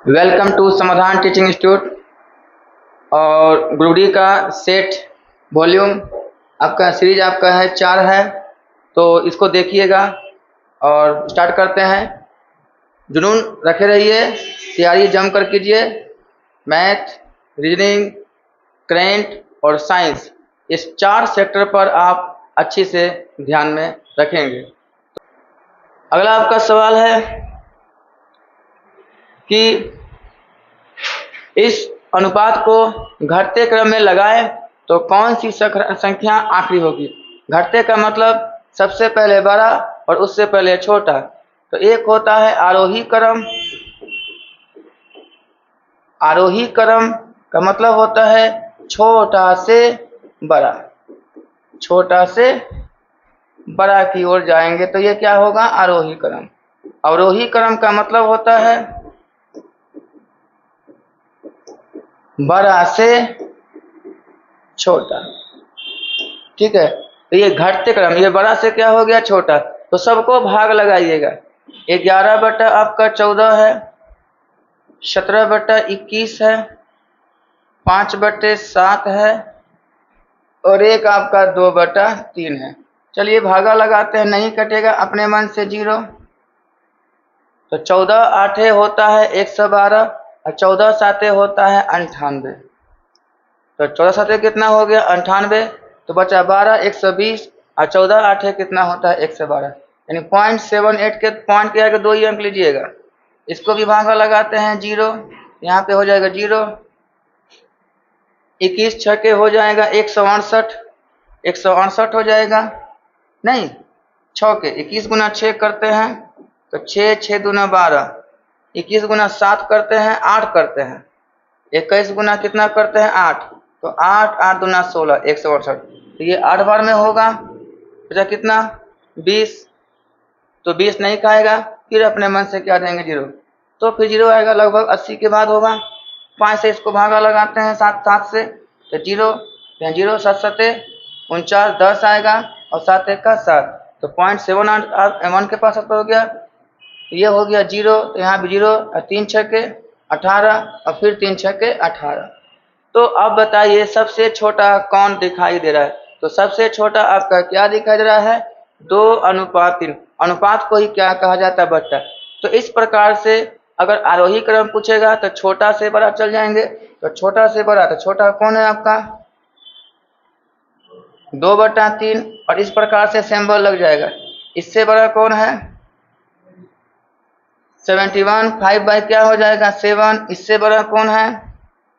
Welcome to समाधान teaching institute और group D का सेट वॉल्यूम आपका सीरीज आपका है 4 है। तो इसको देखिएगा और स्टार्ट करते हैं। जुनून रखे रहिए, तैयारी जम कर कीजिए। मैथ, रीजनिंग, करेंट और साइंस, इस 4 सेक्टर पर आप अच्छी से ध्यान में रखेंगे। अगला आपका सवाल है कि इस अनुपात को घटते क्रम में लगाएं तो कौन सी संख्या आखिरी होगी। घटते का मतलब सबसे पहले बड़ा और उससे पहले छोटा। तो एक होता है आरोही क्रम। आरोही क्रम का मतलब होता है छोटा से बड़ा, छोटा से बड़ा की ओर जाएंगे तो ये क्या होगा, आरोही क्रम। अवरोही क्रम का मतलब होता है बड़ा से छोटा। ठीक है, तो ये घटते क्रम, ये बड़ा से क्या हो गया, छोटा। तो सबको भाग लगाइएगा। 11 बटा आपका 14 है, 17 बटा 21 है, 5 बटे 7 है और एक आपका 2 बटा 3 है। चलिए भागा लगाते हैं, नहीं कटेगा अपने मन से 0। तो 14 आठे होता है 112 और 14 साते होता है 98। तो 14 साते कितना हो गया, 98। तो बचा 12, 120 और 14 आठे कितना होता है 112, यानी 0.78 के पॉइंट के आगे 2 ही अंक लीजिएगा। इसको भी भागा लगाते हैं 0, यहाँ पे हो जाएगा 0। 21 छके हो जाएगा 168, 168 हो जाएगा, नहीं 6 के 21 गुना 6 करते हैं तो 6 6 दूना 12, 21 गुना 7 करते हैं 8 करते हैं, 21 गुना कितना करते हैं 8, तो 8 8 दूना 16, 168। तो ये 8 बार में होगा, बचा कितना 20। तो 20 नहीं खाएगा, फिर अपने मन से क्या देंगे 0। तो फिर 0 आएगा, लगभग 80 के बाद होगा। 5 से इसको भागा लगाते हैं 7 7 से, तो 0 0 7 7 49, 10 आएगा और 7 1 का 7, तो 0.78 के पास हो गया। तो ये हो गया 0, तो यहाँ भी 0, 3 छके 18 और फिर 3 छके 18। तो अब बताइए सबसे छोटा कौन दिखाई दे रहा है। तो सबसे छोटा आपका क्या दिखाई दे रहा है, 2:3। अनुपात को ही क्या कहा जाता है, बट्टा। तो इस प्रकार से अगर आरोही क्रम पूछेगा तो छोटा से बड़ा चल जाएंगे। तो छोटा से बड़ा, तो छोटा कौन है आपका 2/3, और इस प्रकार से सिंबल लग जाएगा। इससे बड़ा कौन है 71, 5 बाई क्या हो जाएगा 7। इससे बड़ा कौन है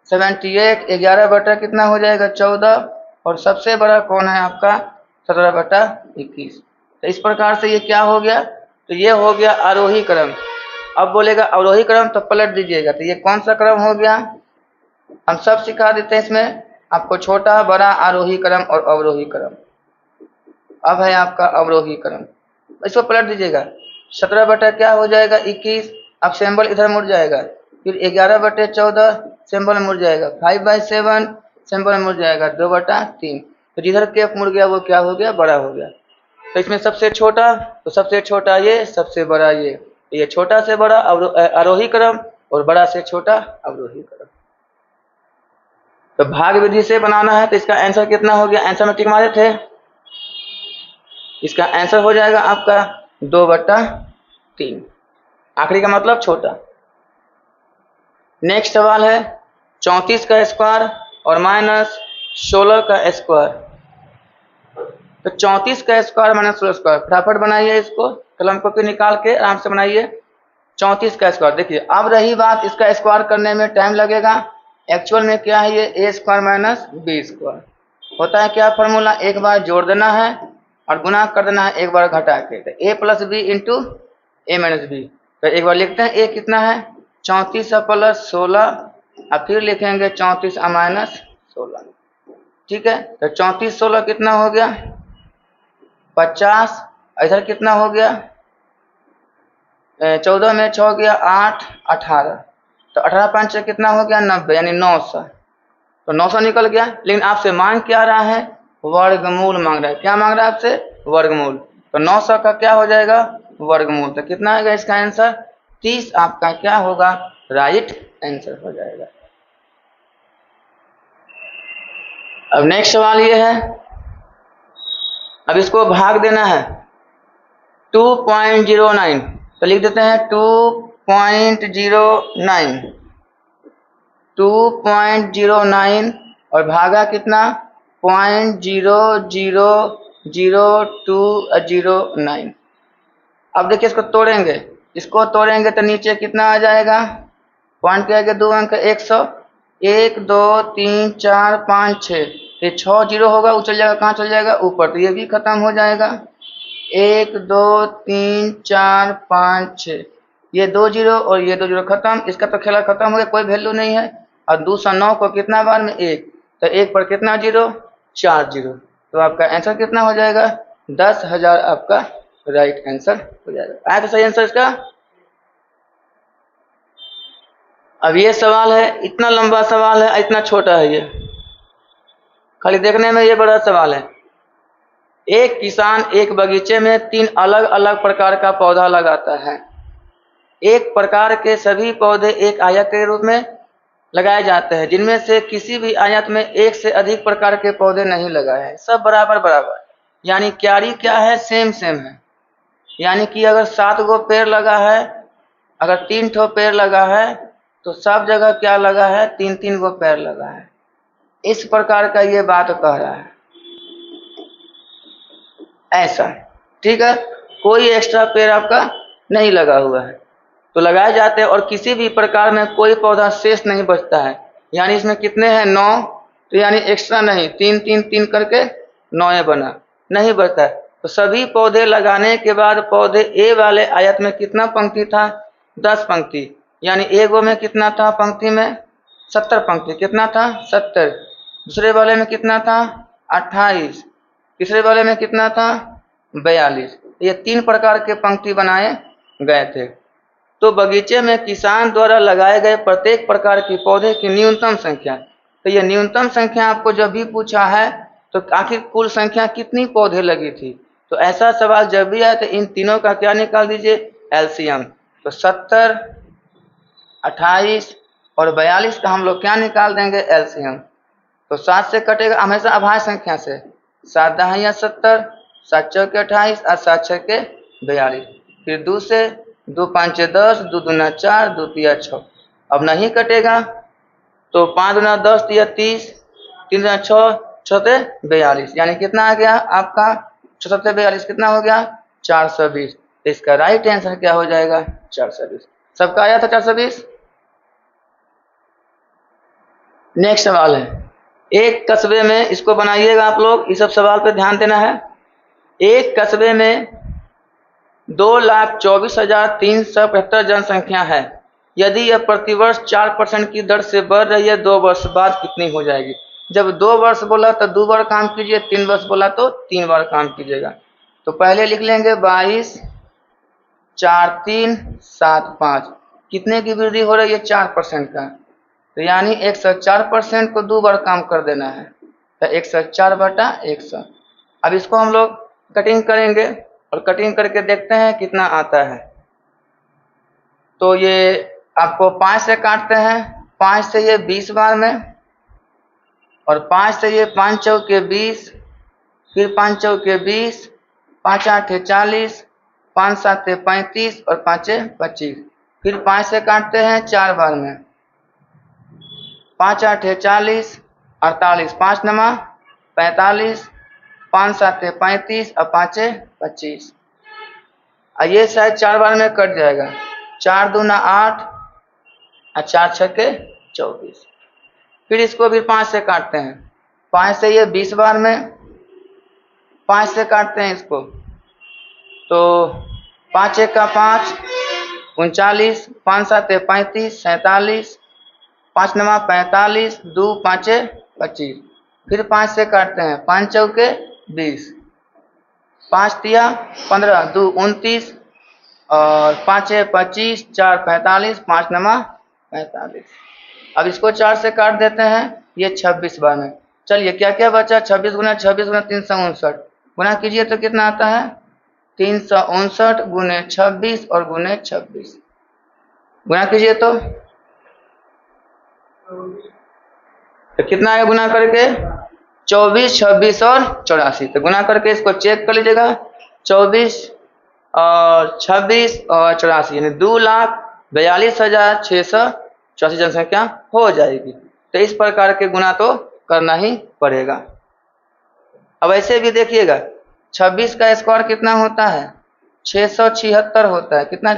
78, 11 बटा कितना हो जाएगा 14, और सबसे बड़ा कौन है आपका 17 बटा 21। तो इस प्रकार से ये क्या हो गया, तो ये हो गया आरोही क्रम। अब बोलेगा अवरोही क्रम, तो पलट दीजिएगा। तो ये कौन सा क्रम हो गया, हम सब सिखा देते हैं इसमें आपको, छोटा बड़ा आरोही क्रम और अवरोही क्रम। अब है आपका अवरोही क्रम, इसको पलट दीजिएगा। 17 बटा क्या हो जाएगा 21, अब सिंबल इधर मुड़ जाएगा। फिर 11 बटे 14 सिंबल मुड़ जाएगा, 5/7 सिंबल मुड़ जाएगा, 2/3। तो जिधर कैप मुड़ गया वो क्या हो गया, बड़ा हो गया। तो इसमें सबसे छोटा, तो सबसे छोटा ये, सबसे बड़ा ये छोटा से बड़ा आरोही क्रम और बड़ा से छोटा अवरोही क्रम। तो भाग विधि से बनाना है, तो इसका आंसर कितना हो गया, आंसर में टिक मारे थे। इसका आंसर हो जाएगा आपका 2/3। आखिरी का मतलब छोटा। नेक्स्ट सवाल है 34 का स्क्वायर और -16 का स्क्वायर। तो 34 का स्क्वायर -16 स्क्वायर, फटाफट बनाइए इसको, कलम कॉपी निकाल के आराम से बनाइए। 34 का स्क्वायर, देखिए अब रही बात, इसका स्क्वायर करने में टाइम लगेगा। एक्चुअल में क्या है, ये a square minus b square होता है। क्या फॉर्मूला, एक बार जोड़ देना है और गुना कर देना है एक बार घटा के। तो a plus B into a minus B. तो एक बार लिखते हैं a कितना है 34 प्लस 16, और फिर लिखेंगे 34 माइनस 16। ठीक है, तो 34 16 कितना हो गया 50, इधर कितना हो गया 14 में 6 गया 8 18, तो 18 5 कितना हो गया 90, यानी 900। तो 900 निकल गया। लेकिन आपसे मांग क्या रहा है, वर्गमूल मांग रहा है। क्या मांग रहा है आपसे, वर्गमूल। तो 900 का क्या हो जाएगा वर्गमूल। तो कितना आएगा इसका आंसर 30 आपका क्या होगा राइट आंसर हो जाएगा। अब नेक्स्ट सवाल ये है, अब इसको भाग देना है 2.09, तो लिख देते हैं 2.09, 2.09 और भागा कितना 0.00209। अब देखिए इसको तोड़ेंगे, इसको तोड़ेंगे तो नीचे कितना आ जाएगा, पॉइंट के आगे 2 अंक 100, 1 2 3 4 5 6, ये 6 जीरो होगा, वो चल जाएगा कहाँ चल जाएगा ऊपर, तो ये भी खत्म हो जाएगा। 1 2 3 4 5 6, ये 2 जीरो और ये 2 जीरो खत्म, इसका तो खेला खत्म हो गया, कोई वैल्यू नहीं है। और 209 को कितना बार में 1, तो 1 पर कितना जीरो 4 जीरो, तो आपका आंसर कितना हो जाएगा 10,000 आपका राइट आंसर हो जाएगा। आया तो सही आंसर इसका। अब ये सवाल है, इतना लंबा सवाल है, इतना छोटा है, ये खाली देखने में ये बड़ा सवाल है। एक किसान एक बगीचे में 3 अलग अलग प्रकार का पौधा लगाता है। एक प्रकार के सभी पौधे एक आयत के रूप में लगाए जाते हैं, जिनमें से किसी भी आयत में एक से अधिक प्रकार के पौधे नहीं लगाए हैं, सब बराबर बराबर, यानी क्यारी क्या है सेम सेम है। यानी कि अगर 7 गो पेड़ लगा है, अगर 3 ठो पेड़ लगा है तो सब जगह क्या लगा है 3-3 गो पेड़ लगा है। इस प्रकार का ये बात कह रहा है, ऐसा, ठीक है। कोई एक्स्ट्रा पेड़ आपका नहीं लगा हुआ है तो लगाए जाते हैं, और किसी भी प्रकार में कोई पौधा शेष नहीं बचता है। यानी इसमें कितने हैं 9, तो यानी एक्स्ट्रा नहीं, 3 3 3 करके 9 बना, नहीं बचता है। तो सभी पौधे लगाने के बाद पौधे ए वाले आयत में कितना पंक्ति था 10 पंक्ति, यानी ए गो में कितना था पंक्ति में 70 पंक्ति, कितना था 70। दूसरे वाले में कितना था 28, तीसरे वाले में कितना था 42। ये 3 प्रकार के पंक्ति बनाए गए थे। तो बगीचे में किसान द्वारा लगाए गए प्रत्येक प्रकार के पौधे की न्यूनतम संख्या, तो ये न्यूनतम संख्या आपको जब भी पूछा है तो आखिर कुल संख्या कितनी पौधे लगी थी, तो ऐसा सवाल जब भी आए तो इन तीनों का क्या निकाल दीजिए एलसीएम। तो 70, 28 और 42 का हम लोग क्या निकाल देंगे एलसीएम। तो 7 से कटेगा हमेशा अभाज्य संख्या से, 7 दहाइयाँ 70, 7 चौके 28 और 7 छक्के 42, फिर 2 से 2 5 10, 2 दूना 4, 2 तिया 6, अब नहीं कटेगा तो 5 दूना 10 तिया 30, 3 दूना 6, 6 से 42, यानी कितना आ गया आपका 6 से 42 कितना हो गया 420। तो इसका राइट आंसर क्या हो जाएगा 420। सबका आया था 420। नेक्स्ट सवाल है, एक कस्बे में, इसको बनाइएगा आप लोग, इस सब सवाल पे ध्यान देना है। एक कस्बे में 2,24,375 जनसंख्या है। यदि यह प्रतिवर्ष 4% की दर से बढ़ रही है, 2 वर्ष बाद कितनी हो जाएगी। जब 2 वर्ष बोला तो 2 बार काम कीजिए, 3 वर्ष बोला तो 3 बार काम कीजिएगा। तो पहले लिख लेंगे 22, 4 3 7 5, कितने की वृद्धि हो रही है 4% का, तो यानी 104% को 2 बार काम कर देना है, तो 104/100। अब इसको हम लोग कटिंग करेंगे और कटिंग करके देखते हैं कितना आता है। तो ये आपको 5 से काटते हैं, 5 से ये 20 बार में, और 5 से ये 5 चौके 20, फिर 5 चौके 20, 5 8 40, 5 7 35 और 5 25, फिर 5 से काटते हैं 4 बार में, 5 8 40, 48, 5 नमा 45, 5 7 35 और 5 25, और ये शायद 4 बार में कट जाएगा, 4 दूना 8 और 4 छक्के 24। फिर इसको भी 5 से काटते हैं, 5 से ये 20 बार में, 5 से काटते हैं इसको, तो 5 1 का 5 39, 5 7 35 47, 5 नमा 45, 2 5 25, फिर 5 से काटते हैं, 5 चौके 20, 5 तिया 15, 2 29 और 5 25, 4 45, 5 नमा 45। अब इसको 4 से काट देते हैं, ये 26 बार में। चलिए क्या क्या बचा, 26 गुना 26 गुना 359, गुना कीजिए तो कितना आता है 359 गुने 26 और गुने 26, गुना कीजिए तो तो कितना आएगा गुना करके? 24, 26 और 84। तो गुना करके इसको चेक कर लीजिएगा। 24 और 26 और 84 यानी 2,42,684 जनसंख्या हो जाएगी। तो इस प्रकार के गुना तो करना ही पड़ेगा। अब ऐसे भी देखिएगा, 26 का स्क्वायर कितना होता है? 676 होता है। कितना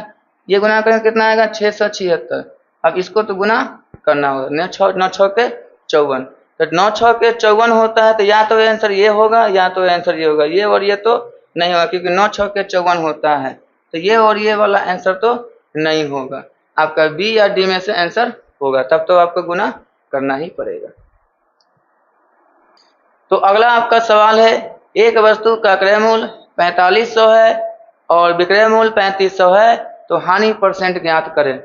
ये गुना करें कितना आएगा? 676। अब इसको तो गुना करना होगा। 9 6 के 54, तो 9 6 के 54 होता है। तो या तो आंसर ये होगा या तो आंसर ये होगा, ये और ये तो नहीं होगा, क्योंकि 9 6 के 54 होता है। तो ये और ये वाला आंसर तो नहीं होगा। आपका बी या डी में से आंसर होगा, तब तो आपको गुना करना ही पड़ेगा। तो अगला आपका सवाल है, एक वस्तु का क्रय मूल्य 4500 है और विक्रय मूल्य 3500 है, तो हानि परसेंट ज्ञात करें।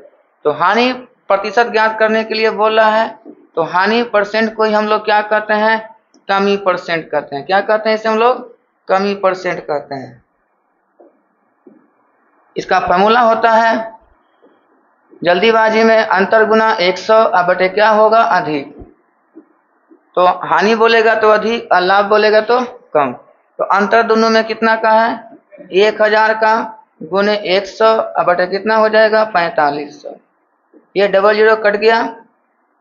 तो हानि प्रतिशत ज्ञात करने के लिए बोल रहा है। तो हानि परसेंट को ही हम लोग क्या कहते हैं? कमी परसेंट कहते हैं। क्या कहते हैं इसे हम लोग? कमी परसेंट कहते हैं। इसका फॉर्मूला होता है, जल्दीबाजी में अंतर गुना 100 बटे क्या होगा? अधिक। तो हानि बोलेगा तो अधिक और लाभ बोलेगा तो कम। तो अंतर दोनों में कितना का है? 1000 का गुने 100 बटे कितना हो जाएगा? 4500। ये डबल जीरो कट गया,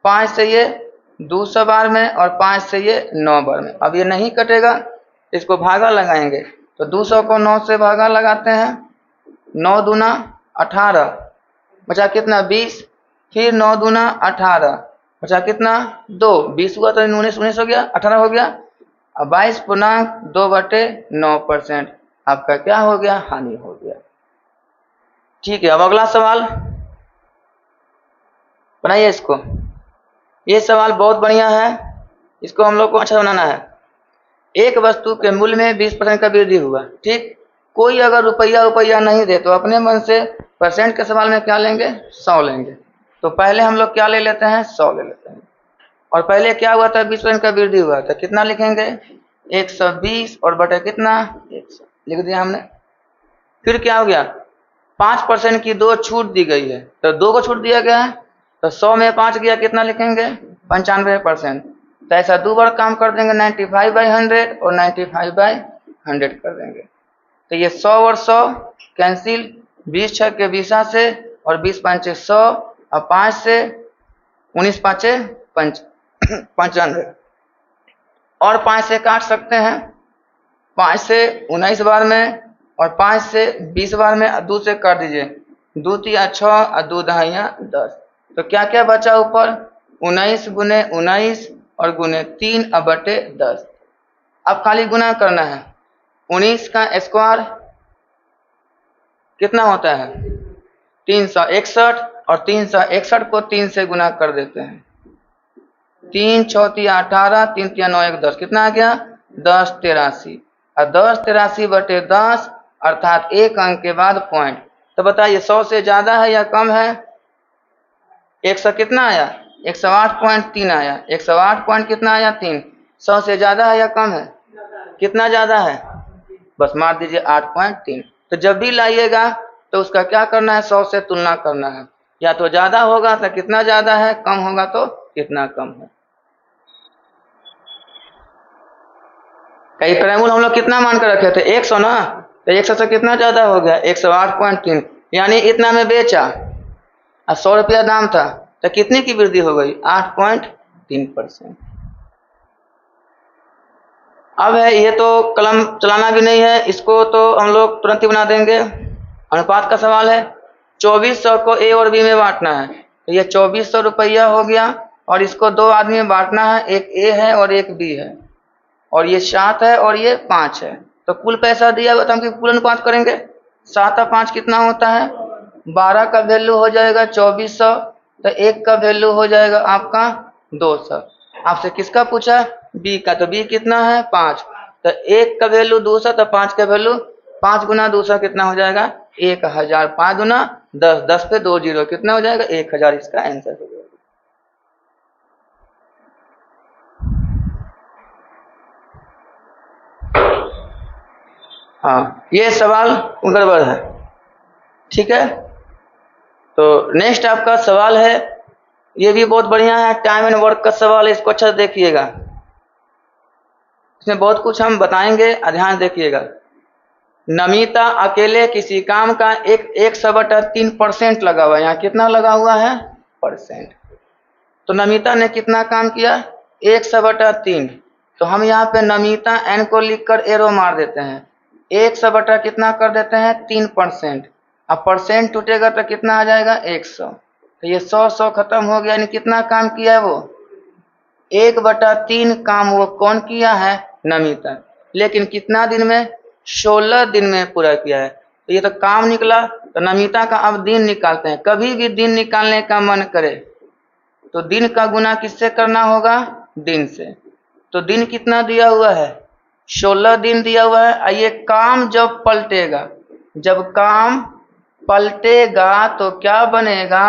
5 से ये 200 बार में और 5 से ये 9 बार में। अब ये नहीं कटेगा, इसको भागा लगाएंगे। तो 200 को 9 से भागा लगाते हैं, 9 दूना 18 बचा कितना? 20। फिर 9 दूना 18 बचा कितना? 2। 20 हुआ तो 19 हो गया, 18 हो गया। अब 22.2/9% आपका क्या हो गया? हानि हो गया। ठीक है, अब अगला सवाल बनाइए इसको। ये सवाल बहुत बढ़िया है, इसको हम लोग को अच्छा बनाना है। एक वस्तु के मूल्य में 20% का वृद्धि हुआ। ठीक, कोई अगर रुपया नहीं दे तो अपने मन से परसेंट के सवाल में क्या लेंगे? 100 लेंगे। तो पहले हम लोग क्या ले लेते हैं? 100 ले लेते हैं। और पहले क्या हुआ था? 20% का वृद्धि हुआ था। कितना लिखेंगे? 120 और बटे कितना? 100 लिख दिया हमने। फिर क्या हो गया? 5% की 2 छूट दी गई है, तो 2 को छूट दिया गया है। तो 100 में 5 गया, कितना लिखेंगे? 95%। तो ऐसा 2 बार काम कर देंगे, 95/100 और 95/100 कर देंगे। तो ये 100 और 100 कैंसिल, 20 6 के 20 से और 20 5 100 और 5 से 19 5 95 और 5 से काट सकते हैं। 5 से 19 बार में और 5 से 20 बार में 2 से काट दीजिए। 2 3 6 और 2 दहाइयाँ 10। तो क्या क्या बचा ऊपर? 19 गुने 19 और गुने 3 बटे 10। अब खाली गुना करना है। 19 का स्क्वायर कितना होता है? 361 और 361 को 3 से गुना कर देते हैं। 3 6 18, 3 3 9 1 10, कितना आ गया? 1083। और 1083 बटे 10 अर्थात 1 अंक के बाद पॉइंट। तो बताइए 100 से ज्यादा है या कम है? 100 कितना आया? 108.3 आया। 108 पॉइंट कितना आया? 3। 100 से ज्यादा है या कम है? कितना ज्यादा है? बस मार दीजिए 8.3। तो जब भी लाइएगा तो उसका क्या करना है? 100 से तुलना करना है। या तो ज्यादा होगा तो कितना ज्यादा है, कम होगा तो कितना कम है। कई क्रयमूल्य हम लोग कितना मान कर रखे थे? 100 ना। तो 100 से कितना ज्यादा हो गया? 108.3, यानी इतना में बेचा और 100 रुपया दाम था, तो कितने की वृद्धि हो गई? 8.3%। अब है ये तो कलम चलाना भी नहीं है, इसको तो हम लोग तुरंत ही बना देंगे। अनुपात का सवाल है। 2400 को ए और बी में बांटना है। तो ये 2400 रुपया हो गया और इसको 2 आदमी में बांटना है, एक ए है और एक बी है, और ये 7 है और ये 5 है। तो कुल पैसा दिया हुआ तो हम कुल अनुपात करेंगे। 7 और 5 कितना होता है? 12 का वैल्यू हो जाएगा 2400, तो 1 का वैल्यू हो जाएगा आपका 200। आपसे किसका पूछा? बी का। तो बी कितना है? 5। तो 1 का वैल्यू 200, तो 5 का वैल्यू 5 गुना 200 कितना हो जाएगा? 1000। 5 गुना 10, 10 पे 2 जीरो, कितना हो जाएगा? 1000। इसका आंसर हो जाएगा। हाँ, ये सवाल गड़बड़ है। ठीक है, तो नेक्स्ट आपका सवाल है, ये भी बहुत बढ़िया है, टाइम एंड वर्क का सवाल है, इसको अच्छा से देखिएगा, इसमें बहुत कुछ हम बताएंगे, ध्यान देखिएगा। नमिता अकेले किसी काम का 1/3% लगा हुआ है, यहाँ कितना लगा हुआ है परसेंट। तो नमिता ने कितना काम किया 1/3। तो हम यहाँ पे नमिता n को लिखकर एरो मार देते हैं, 100 कितना कर देते हैं 3%। अब परसेंट टूटेगा तो कितना आ जाएगा 100। तो ये 100 खत्म हो गया, यानी कितना काम किया है वो 1/3 काम वो कौन किया है नमिता, लेकिन कितना दिन में 16 दिन में पूरा किया है। तो ये तो काम निकला। तो नमिता का अब दिन निकालते हैं। कभी भी दिन निकालने का मन करे तो दिन का गुना किससे करना होगा दिन से। तो दिन कितना दिया हुआ है 16 दिन दिया हुआ है। आइए काम जब पलटेगा, जब काम पलटेगा तो क्या बनेगा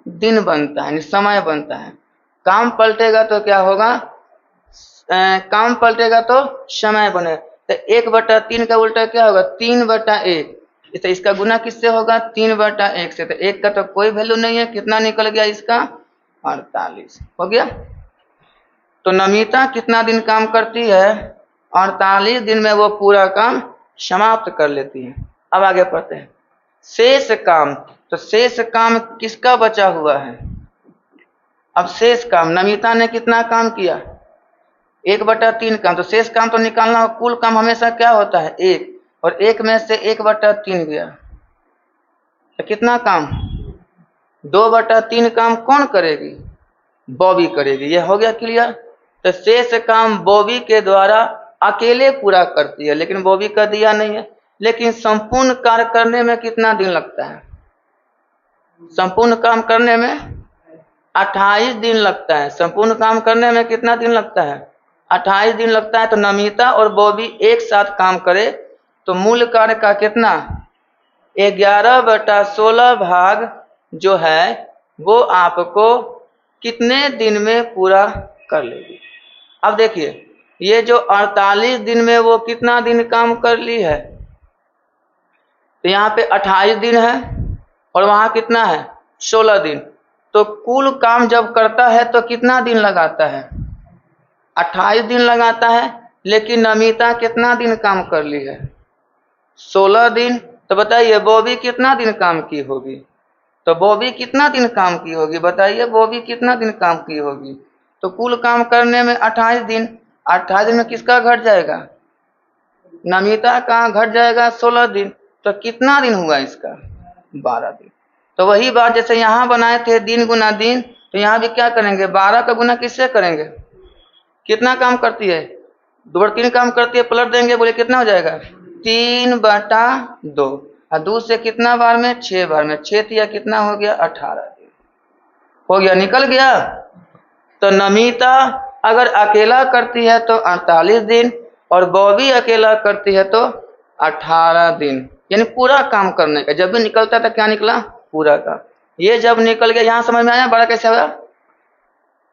दिन बनता है, समय बनता है। काम पलटेगा तो क्या होगा काम पलटेगा तो समय बनेगा। तो 1/3 का उल्टा क्या होगा 3/1। तो इसका गुना किससे होगा 3/1 से। तो 1 का तो कोई वैल्यू नहीं है, कितना निकल गया इसका 48 हो गया। तो नमिता कितना दिन काम करती है 48 दिन में वो पूरा काम समाप्त कर लेती है। अब आगे पढ़ते हैं शेष काम। तो शेष काम किसका बचा हुआ है। अब शेष काम नमिता ने कितना काम किया 1/3 काम। तो शेष काम तो निकालना हो, कुल काम हमेशा क्या होता है 1, और 1 में से 1/3 गया तो कितना काम 2/3 काम कौन करेगी बॉबी करेगी। ये हो गया क्लियर। तो शेष काम बॉबी के द्वारा अकेले पूरा करती है, लेकिन बॉबी का दिया नहीं है। लेकिन संपूर्ण कार्य करने में कितना दिन लगता है संपूर्ण काम करने में 28 दिन लगता है। संपूर्ण काम करने में कितना दिन लगता है 28 दिन लगता है। तो नमिता और बॉबी एक साथ काम करे तो मूल कार्य का कितना 11/16 भाग जो है वो आपको कितने दिन में पूरा कर लेगी। अब देखिए ये जो 48 दिन में वो कितना दिन काम कर ली है। तो यहाँ पे 28 दिन है और वहाँ कितना है 16 दिन। तो कुल काम जब करता है तो कितना दिन लगाता है 28 दिन लगाता है। लेकिन नमिता कितना दिन काम कर ली है 16 दिन। तो बताइए बॉबी कितना दिन काम की होगी। तो बॉबी कितना दिन काम की होगी बताइए बॉबी कितना दिन काम की होगी। तो कुल काम करने में 28 दिन, 28 दिन में किसका घट जाएगा नमिता का घट जाएगा 16 दिन। तो कितना दिन हुआ इसका 12 दिन। तो वही बात जैसे यहाँ बनाए थे दिन गुना दिन, तो यहाँ भी क्या करेंगे 12 का गुना किससे करेंगे। कितना काम करती है 2/3 काम करती है, पलट देंगे बोले कितना हो जाएगा 3/2 और 2 से कितना बार में 6 बार में 6 या कितना हो गया 18 दिन हो गया निकल गया। तो नमिता अगर अकेला करती है तो 48 दिन और बॉबी अकेला करती है तो 18 दिन, यानी पूरा काम करने का। जब भी निकलता था क्या निकला पूरा काम। ये जब निकल गया यहाँ समझ में आया बड़ा कैसे हुआ।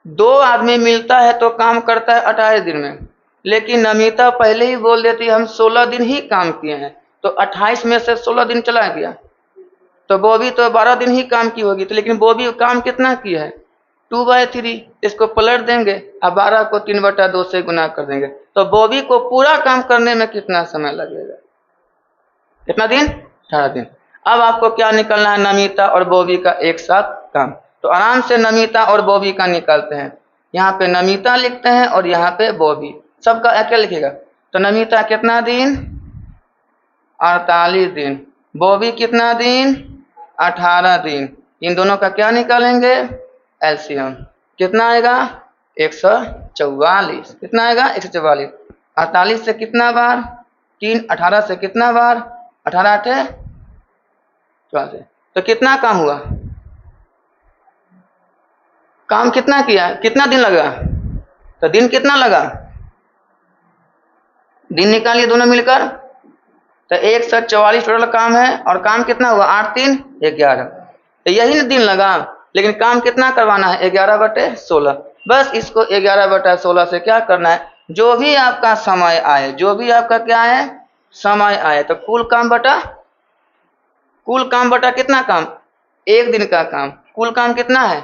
2 आदमी मिलता है तो काम करता है 28 दिन में, लेकिन नमिता पहले ही बोल देती है हम 16 दिन ही काम किए हैं। तो 28 में से 16 दिन चला गया। तो बॉबी तो 12 दिन ही काम की होगी। तो लेकिन बॉबी काम कितना की है 2/3। इसको पलट देंगे और 12 को 3/2 से गुना कर देंगे। तो बॉबी को पूरा काम करने में कितना समय लगेगा कितना दिन 18 दिन। अब आपको क्या निकलना है नमिता और बॉबी का एक साथ काम। तो आराम से नमिता और बॉबी का निकालते हैं। यहाँ पे नमिता लिखते हैं और यहाँ पे बॉबी, सबका क्या लिखेगा। तो नमिता कितना दिन 48 दिन, बॉबी कितना दिन 18 दिन। इन दोनों का क्या निकालेंगे एलसीएम। कितना आएगा 144। कितना आएगा 144। 48 से कितना बार 3, 18 से कितना बार 18 8 84। तो कितना काम हुआ काम कितना किया कितना दिन लगा। तो दिन कितना लगा दिन निकालिए दोनों मिलकर। तो 144 टोटल काम है और काम कितना हुआ 8 3 11। तो यही ना दिन लगा, लेकिन काम कितना करवाना है 11/16। बस इसको 11/16 से क्या करना है जो भी आपका समय आए, जो भी आपका क्या है समय आए। तो कुल काम बटा कितना काम 1 दिन का काम। कुल काम कितना है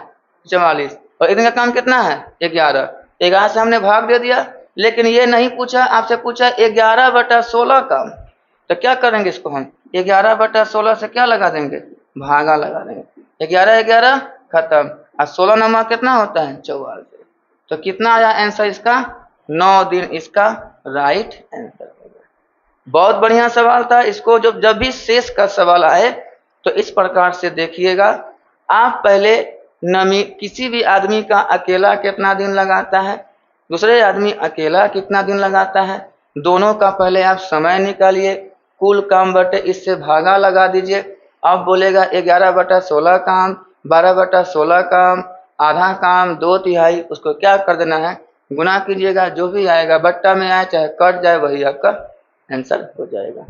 44। और एक दिन का काम कितना है 11। 11 से हमने भाग दे दिया, लेकिन ये नहीं पूछा, आपसे पूछा 11/16 काम। तो क्या करेंगे इसको हम 11/16 से क्या लगा देंगे, भागा लगा देंगे। 11 11 खत्म, और 16 नमा कितना होता है 44। तो कितना आया आंसर इसका 9 दिन इसका राइट आंसर होगा। बहुत बढ़िया सवाल था। इसको जब भी शेष का सवाल आए तो इस प्रकार से देखिएगा। आप पहले किसी भी आदमी का अकेला कितना दिन लगाता है, दूसरे आदमी अकेला कितना दिन लगाता है, दोनों का पहले आप समय निकालिए, कुल काम बटे इससे भागा लगा दीजिए। अब बोलेगा 11/16 काम, 12/16 काम, आधा काम, 2/3, उसको क्या कर देना है गुना कीजिएगा, जो भी आएगा बट्टा में आए चाहे कट जाए वही आपका आंसर हो जाएगा।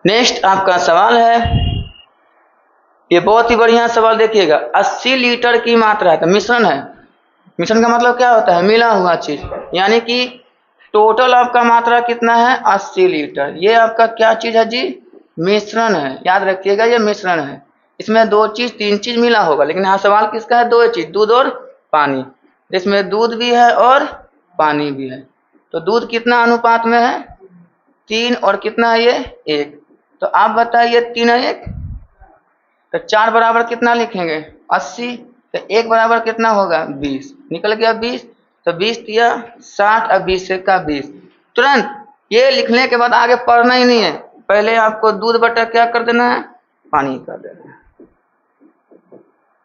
नेक्स्ट आपका सवाल है, ये बहुत ही बढ़िया सवाल देखिएगा। 80 लीटर की मात्रा है, तो मिश्रण है। मिश्रण का मतलब क्या होता है, मिला हुआ चीज, यानी कि टोटल आपका मात्रा कितना है 80 लीटर। ये आपका क्या चीज है जी, मिश्रण है। याद रखिएगा ये मिश्रण है, इसमें 2 चीज 3 चीज मिला होगा, लेकिन यहाँ सवाल किसका है 2 चीज, दूध और पानी। इसमें दूध भी है और पानी भी है। तो दूध कितना अनुपात में है 3, और कितना है ये 1। तो आप बताइए 3 और 1, तो 4 बराबर कितना लिखेंगे 80, तो 1 बराबर कितना होगा 20, निकल गया 20। तो 20 दिया 60, अब 20 से का 20। तुरंत ये लिखने के बाद आगे पढ़ना ही नहीं है, पहले आपको दूध बटा क्या कर देना है पानी कर देना है।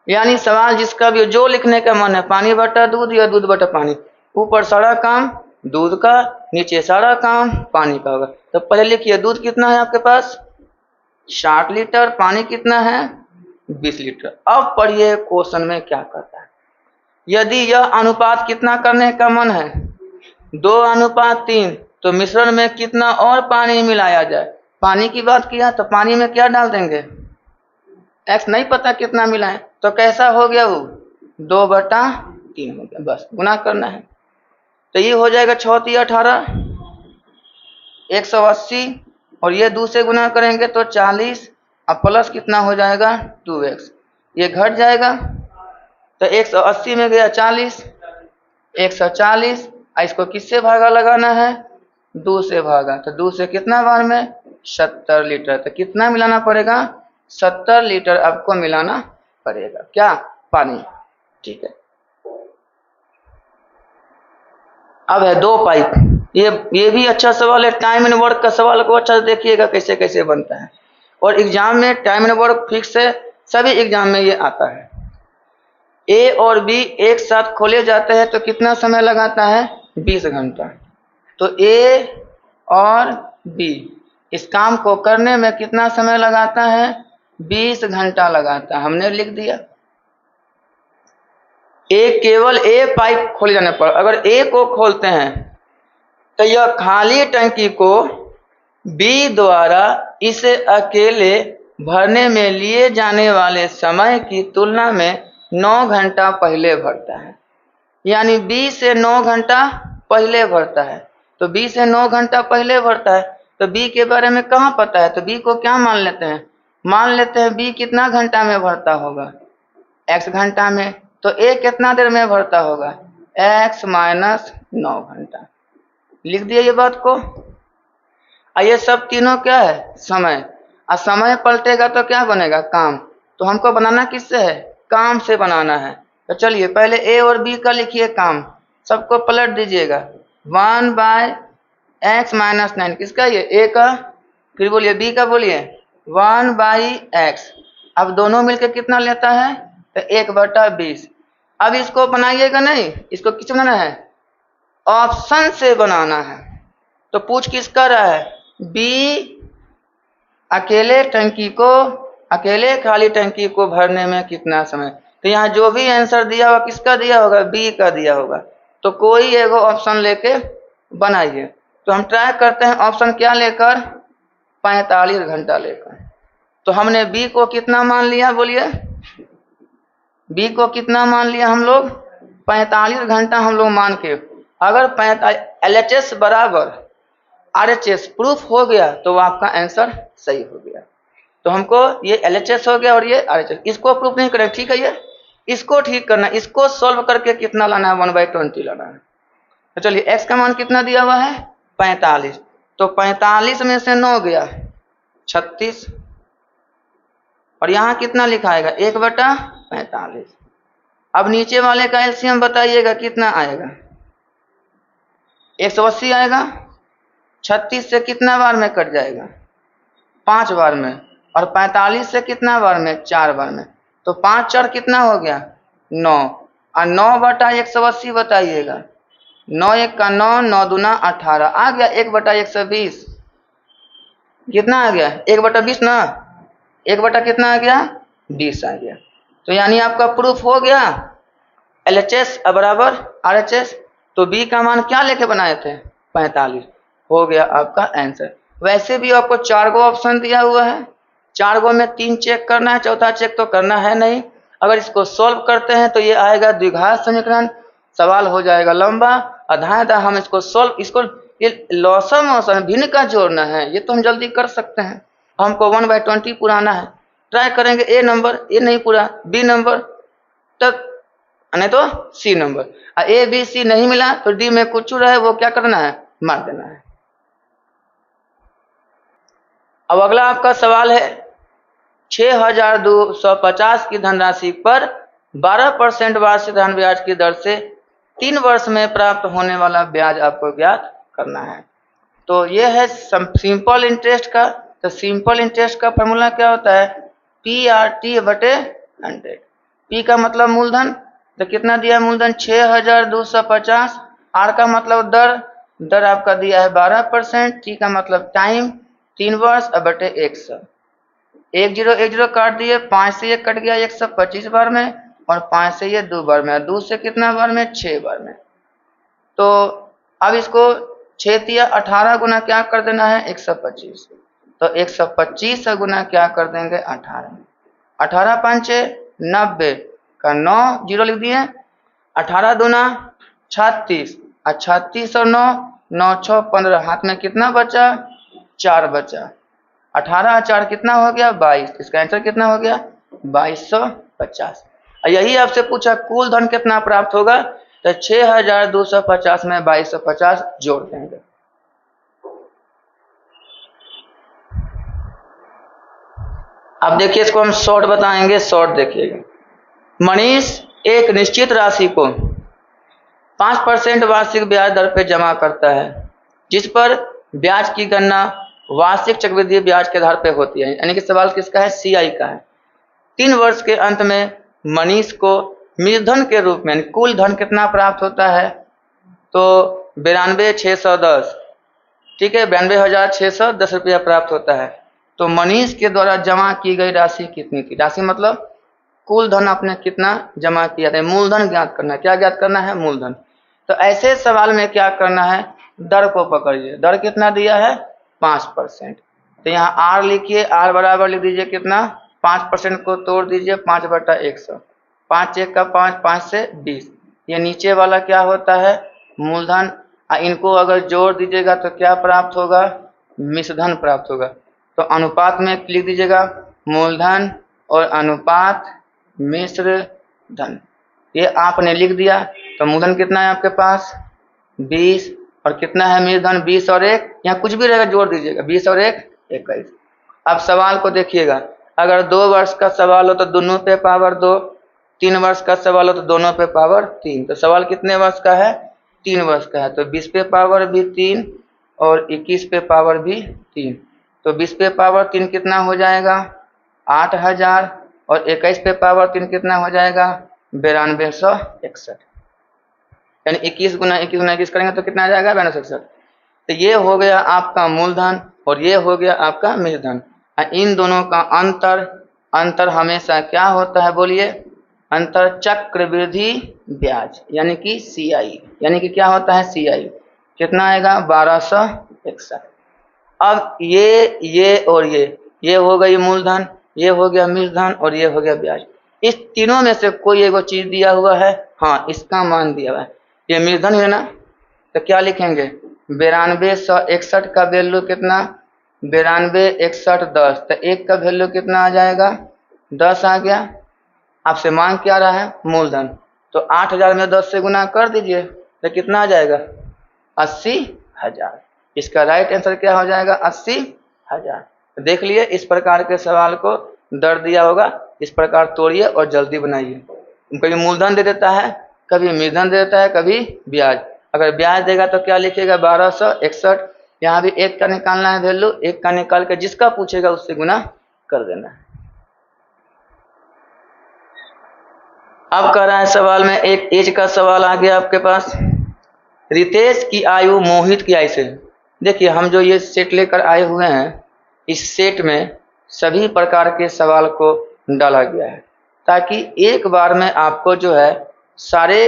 यानी सवाल जिसका भी जो लिखने का मन है, पानी बटा दूध या दूध बटा पानी, ऊपर सारा काम दूध का, नीचे सारा काम पानी का होगा। तो पहले लिखिए दूध कितना है आपके पास 60 लीटर, पानी कितना है 20 लीटर। अब पढ़िए क्वेश्चन में क्या करता है। यदि यह अनुपात कितना करने का मन है 2:3, तो मिश्रण में कितना और पानी मिलाया जाए। पानी की बात किया तो पानी में क्या डाल देंगे, x नहीं पता कितना मिला है, तो कैसा हो गया वो 2/3 हो गया, बस गुना करना है। तो ये हो जाएगा 6 × 18 180, और ये 2 से गुना करेंगे तो 40, अब प्लस कितना हो जाएगा 2x, ये घट जाएगा। तो 180 में गया 40, 140, इसको किससे भागा लगाना है 2 से भागा, तो 2 से कितना बार में 70 लीटर। तो कितना मिलाना पड़ेगा 70 लीटर आपको मिलाना पड़ेगा, क्या पानी। ठीक है, अब है 2 पाइप। ये भी अच्छा सवाल है, टाइम एंड वर्क का सवाल को अच्छा से देखिएगा कैसे कैसे बनता है। और एग्जाम में टाइम एंड वर्क फिक्स है, सभी एग्जाम में ये आता है। ए और बी एक साथ खोले जाते हैं तो कितना समय लगाता है 20 घंटा। तो ए और बी इस काम को करने में कितना समय लगाता है 20 घंटा लगाता है, हमने लिख दिया। केवल ए पाइप खोले जाने पर, अगर ए को खोलते हैं तो यह खाली टंकी को बी द्वारा इसे अकेले भरने में लिए जाने वाले समय की तुलना में 9 घंटा पहले भरता है। यानी बी से 9 घंटा पहले भरता है। तो बी से 9 घंटा पहले भरता है, तो बी के बारे में कहाँ पता है, तो बी को क्या मान लेते हैं, मान लेते हैं बी कितना घंटा में भरता होगा x घंटा में। तो ए कितना देर में भरता होगा x - 9 घंटा। लिख दिया ये बात को। ये सब तीनों क्या है समय, और समय पलटेगा तो क्या बनेगा काम। तो हमको बनाना किससे है, काम से बनाना है। तो चलिए पहले ए और बी का लिखिए काम, सबको पलट दीजिएगा। 1/x - 9 किसका, ये ए का, फिर बोलिए बी का, बोलिए 1/x। अब दोनों मिलकर कितना लेता है, तो 1/20। अब इसको बनाइएगा नहीं, इसको किस बनाना है, ऑप्शन से बनाना है। तो पूछ किसका रहा है, बी अकेले खाली टंकी को भरने में कितना समय। तो यहाँ जो भी आंसर दिया होगा किसका दिया होगा, बी का दिया होगा। तो कोई एगो ऑप्शन लेके बनाइए। तो हम ट्राई करते हैं ऑप्शन क्या लेकर, 45 घंटा लेकर। तो हमने बी को कितना मान लिया, बोलिए बी को कितना मान लिया हम लोग 45 घंटा हम लोग मान के। अगर LHS बराबर RHS प्रूफ हो गया तो आपका आंसर सही हो गया। तो हमको ये LHS हो गया और ये RHS, इसको प्रूफ नहीं करें, ठीक है। ये इसको ठीक करना, इसको सॉल्व करके कितना लाना है, 1/20 लाना है। तो चलिए x का मान कितना दिया हुआ है 45, तो 45 में से 9 गया 36, और यहाँ कितना लिखाएगा 1/45। अब नीचे वाले का एलसीएम बताइएगा कितना आएगा, 180 आएगा। 36 से कितना बार में कट जाएगा 5 बार में, और 45 से कितना बार में 4 बार में, तो 5 4 कितना हो गया 9, और 9/180 बताइएगा, 9 1 का 9, 9 दूना 18 आ गया 1/120, कितना आ गया 1/20 ना, 1 कितना आ गया 20 आ गया। तो यानी आपका प्रूफ हो गया LHS बराबर RHS। तो बी का मान क्या लेके बनाए थे 45, हो गया आपका आंसर। वैसे भी आपको 4 गो ऑप्शन दिया हुआ है, 4 गो में 3 चेक करना है, चौथा चेक तो करना है नहीं। अगर इसको सॉल्व करते हैं तो ये आएगा द्विघात समीकरण, सवाल हो जाएगा लंबा। अधायता हम इसको सॉल्व, इसको ये लॉसम औसम भिन्न का जोड़ना है, ये तो हम जल्दी कर सकते हैं। हमको 1/20 पुराना है, ट्राई करेंगे ए नंबर, ए नहीं पूरा बी नंबर, तब नहीं तो सी नंबर। ए बी सी नहीं मिला तो डी में कुछ रहे वो क्या करना है, मार देना है। अब अगला आपका सवाल है 6250 की धनराशि पर 12% वार्षिक धन ब्याज की दर से 3 वर्ष में प्राप्त होने वाला ब्याज आपको ज्ञात करना है। तो ये है सिंपल इंटरेस्ट का। तो सिंपल इंटरेस्ट का फॉर्मूला क्या होता है, PRT/100। P का मतलब मूलधन, तो कितना दिया मूलधन 6250, R का मतलब दर आपका दिया है 12%, T का मतलब टाइम 3 वर्ष बटे 100। 10 काट दिए, 5 से ये कट गया 125 बार में, और 5 से ये 2 बार में, 2 से कितना बार में 6 बार में। तो अब इसको 6 दिया 18 गुना क्या कर देना है 125, तो 125 गुना क्या कर देंगे 18, 18 5 90 का 9 जीरो लिख दिए, 18 दूना 36, 36 और 9 9 6 15, हाथ में कितना बचा 4 बचा, 18 4 कितना हो गया 22, इसका आंसर कितना हो गया 2250। यही आपसे पूछा कुल धन कितना प्राप्त होगा, तो 6250 में 2250 जोड़ देंगे। अब देखिए इसको हम शॉर्ट बताएंगे, शॉर्ट देखिएगा। मनीष एक निश्चित राशि को 5% वार्षिक ब्याज दर पर जमा करता है, जिस पर ब्याज की गणना वार्षिक चक्रवृद्धि ब्याज के आधार पर होती है। यानी कि सवाल किसका है, CI का है। 3 वर्ष के अंत में मनीष को मूलधन के रूप में कुल धन कितना प्राप्त होता है, तो 92,610, ठीक है 92,610 रुपया प्राप्त होता है। तो मनीष के द्वारा जमा की गई राशि कितनी थी, राशि मतलब कुल धन आपने कितना जमा किया था, मूलधन ज्ञात करना है। क्या ज्ञात करना है, मूलधन। तो ऐसे सवाल में क्या करना है, दर को पकड़िए। दर कितना दिया है 5%, तो यहाँ R लिखिए, R बराबर लिख दीजिए कितना 5% को तोड़ दीजिए 5/100, 5 1 का 5, 5 से 20, ये नीचे वाला क्या होता है मूलधन। इनको अगर जोड़ दीजिएगा तो क्या प्राप्त होगा, मिश्रधन प्राप्त होगा। तो अनुपात में लिख दीजिएगा मूलधन और अनुपात मिश्र धन, ये आपने लिख दिया। तो मूलधन कितना है आपके पास 20, और कितना है मिश्रधन 20 और 1, यहाँ कुछ भी रहेगा जोड़ दीजिएगा, 20 और 1 21। अब सवाल को देखिएगा, अगर 2 वर्ष का सवाल हो तो दोनों पे पावर 2, 3 वर्ष का सवाल हो तो दोनों पे पावर 3। तो सवाल कितने वर्ष का है, 3 वर्ष का है, तो 20 पे पावर भी 3 और 21 पे पावर भी 3। तो 20 पे पावर 3 कितना हो जाएगा 8000, और 21 पे पावर 3 कितना हो जाएगा 9261। यानी 21 गुना 21 करेंगे तो कितना आ जाएगा 9261। तो ये हो गया आपका मूलधन और ये हो गया आपका मिश्रधन। इन दोनों का अंतर हमेशा क्या होता है, बोलिए, अंतर चक्रवृद्धि ब्याज यानी कि CI, यानी कि क्या होता है CI, कितना आएगा 1261। अब ये और ये हो गई मूलधन, ये हो गया मिश्रधन और ये हो गया ब्याज। इस तीनों में से कोई एगो चीज दिया हुआ है, हाँ इसका मान दिया हुआ है, ये मिश्रधन है ना, तो क्या लिखेंगे 9261 का वैल्यू कितना 92 61 10, तो 1 का वैल्यू कितना आ जाएगा 10 आ गया। आपसे मांग क्या रहा है? मूलधन। तो 8,000 में 10 से गुना कर दीजिए तो कितना आ जाएगा? 80,000। इसका राइट आंसर क्या हो जाएगा? 80,000। देख लिए, इस प्रकार के सवाल को दर दिया होगा, इस प्रकार तोड़िए और जल्दी बनाइए। कभी मूलधन दे देता है, कभी मूलधन दे देता है, कभी ब्याज। अगर ब्याज देगा तो क्या लिखेगा? 1261। यहाँ भी एक का निकालना है वैल्यू, एक का निकाल के जिसका पूछेगा उससे गुना कर देना है। अब कह रहा है सवाल में एक एज का सवाल आ गया आपके पास। रितेश की आयु मोहित की आयु से। देखिए, हम जो ये सेट लेकर आए हुए हैं, इस सेट में सभी प्रकार के सवाल को डाला गया है ताकि एक बार में आपको जो है सारे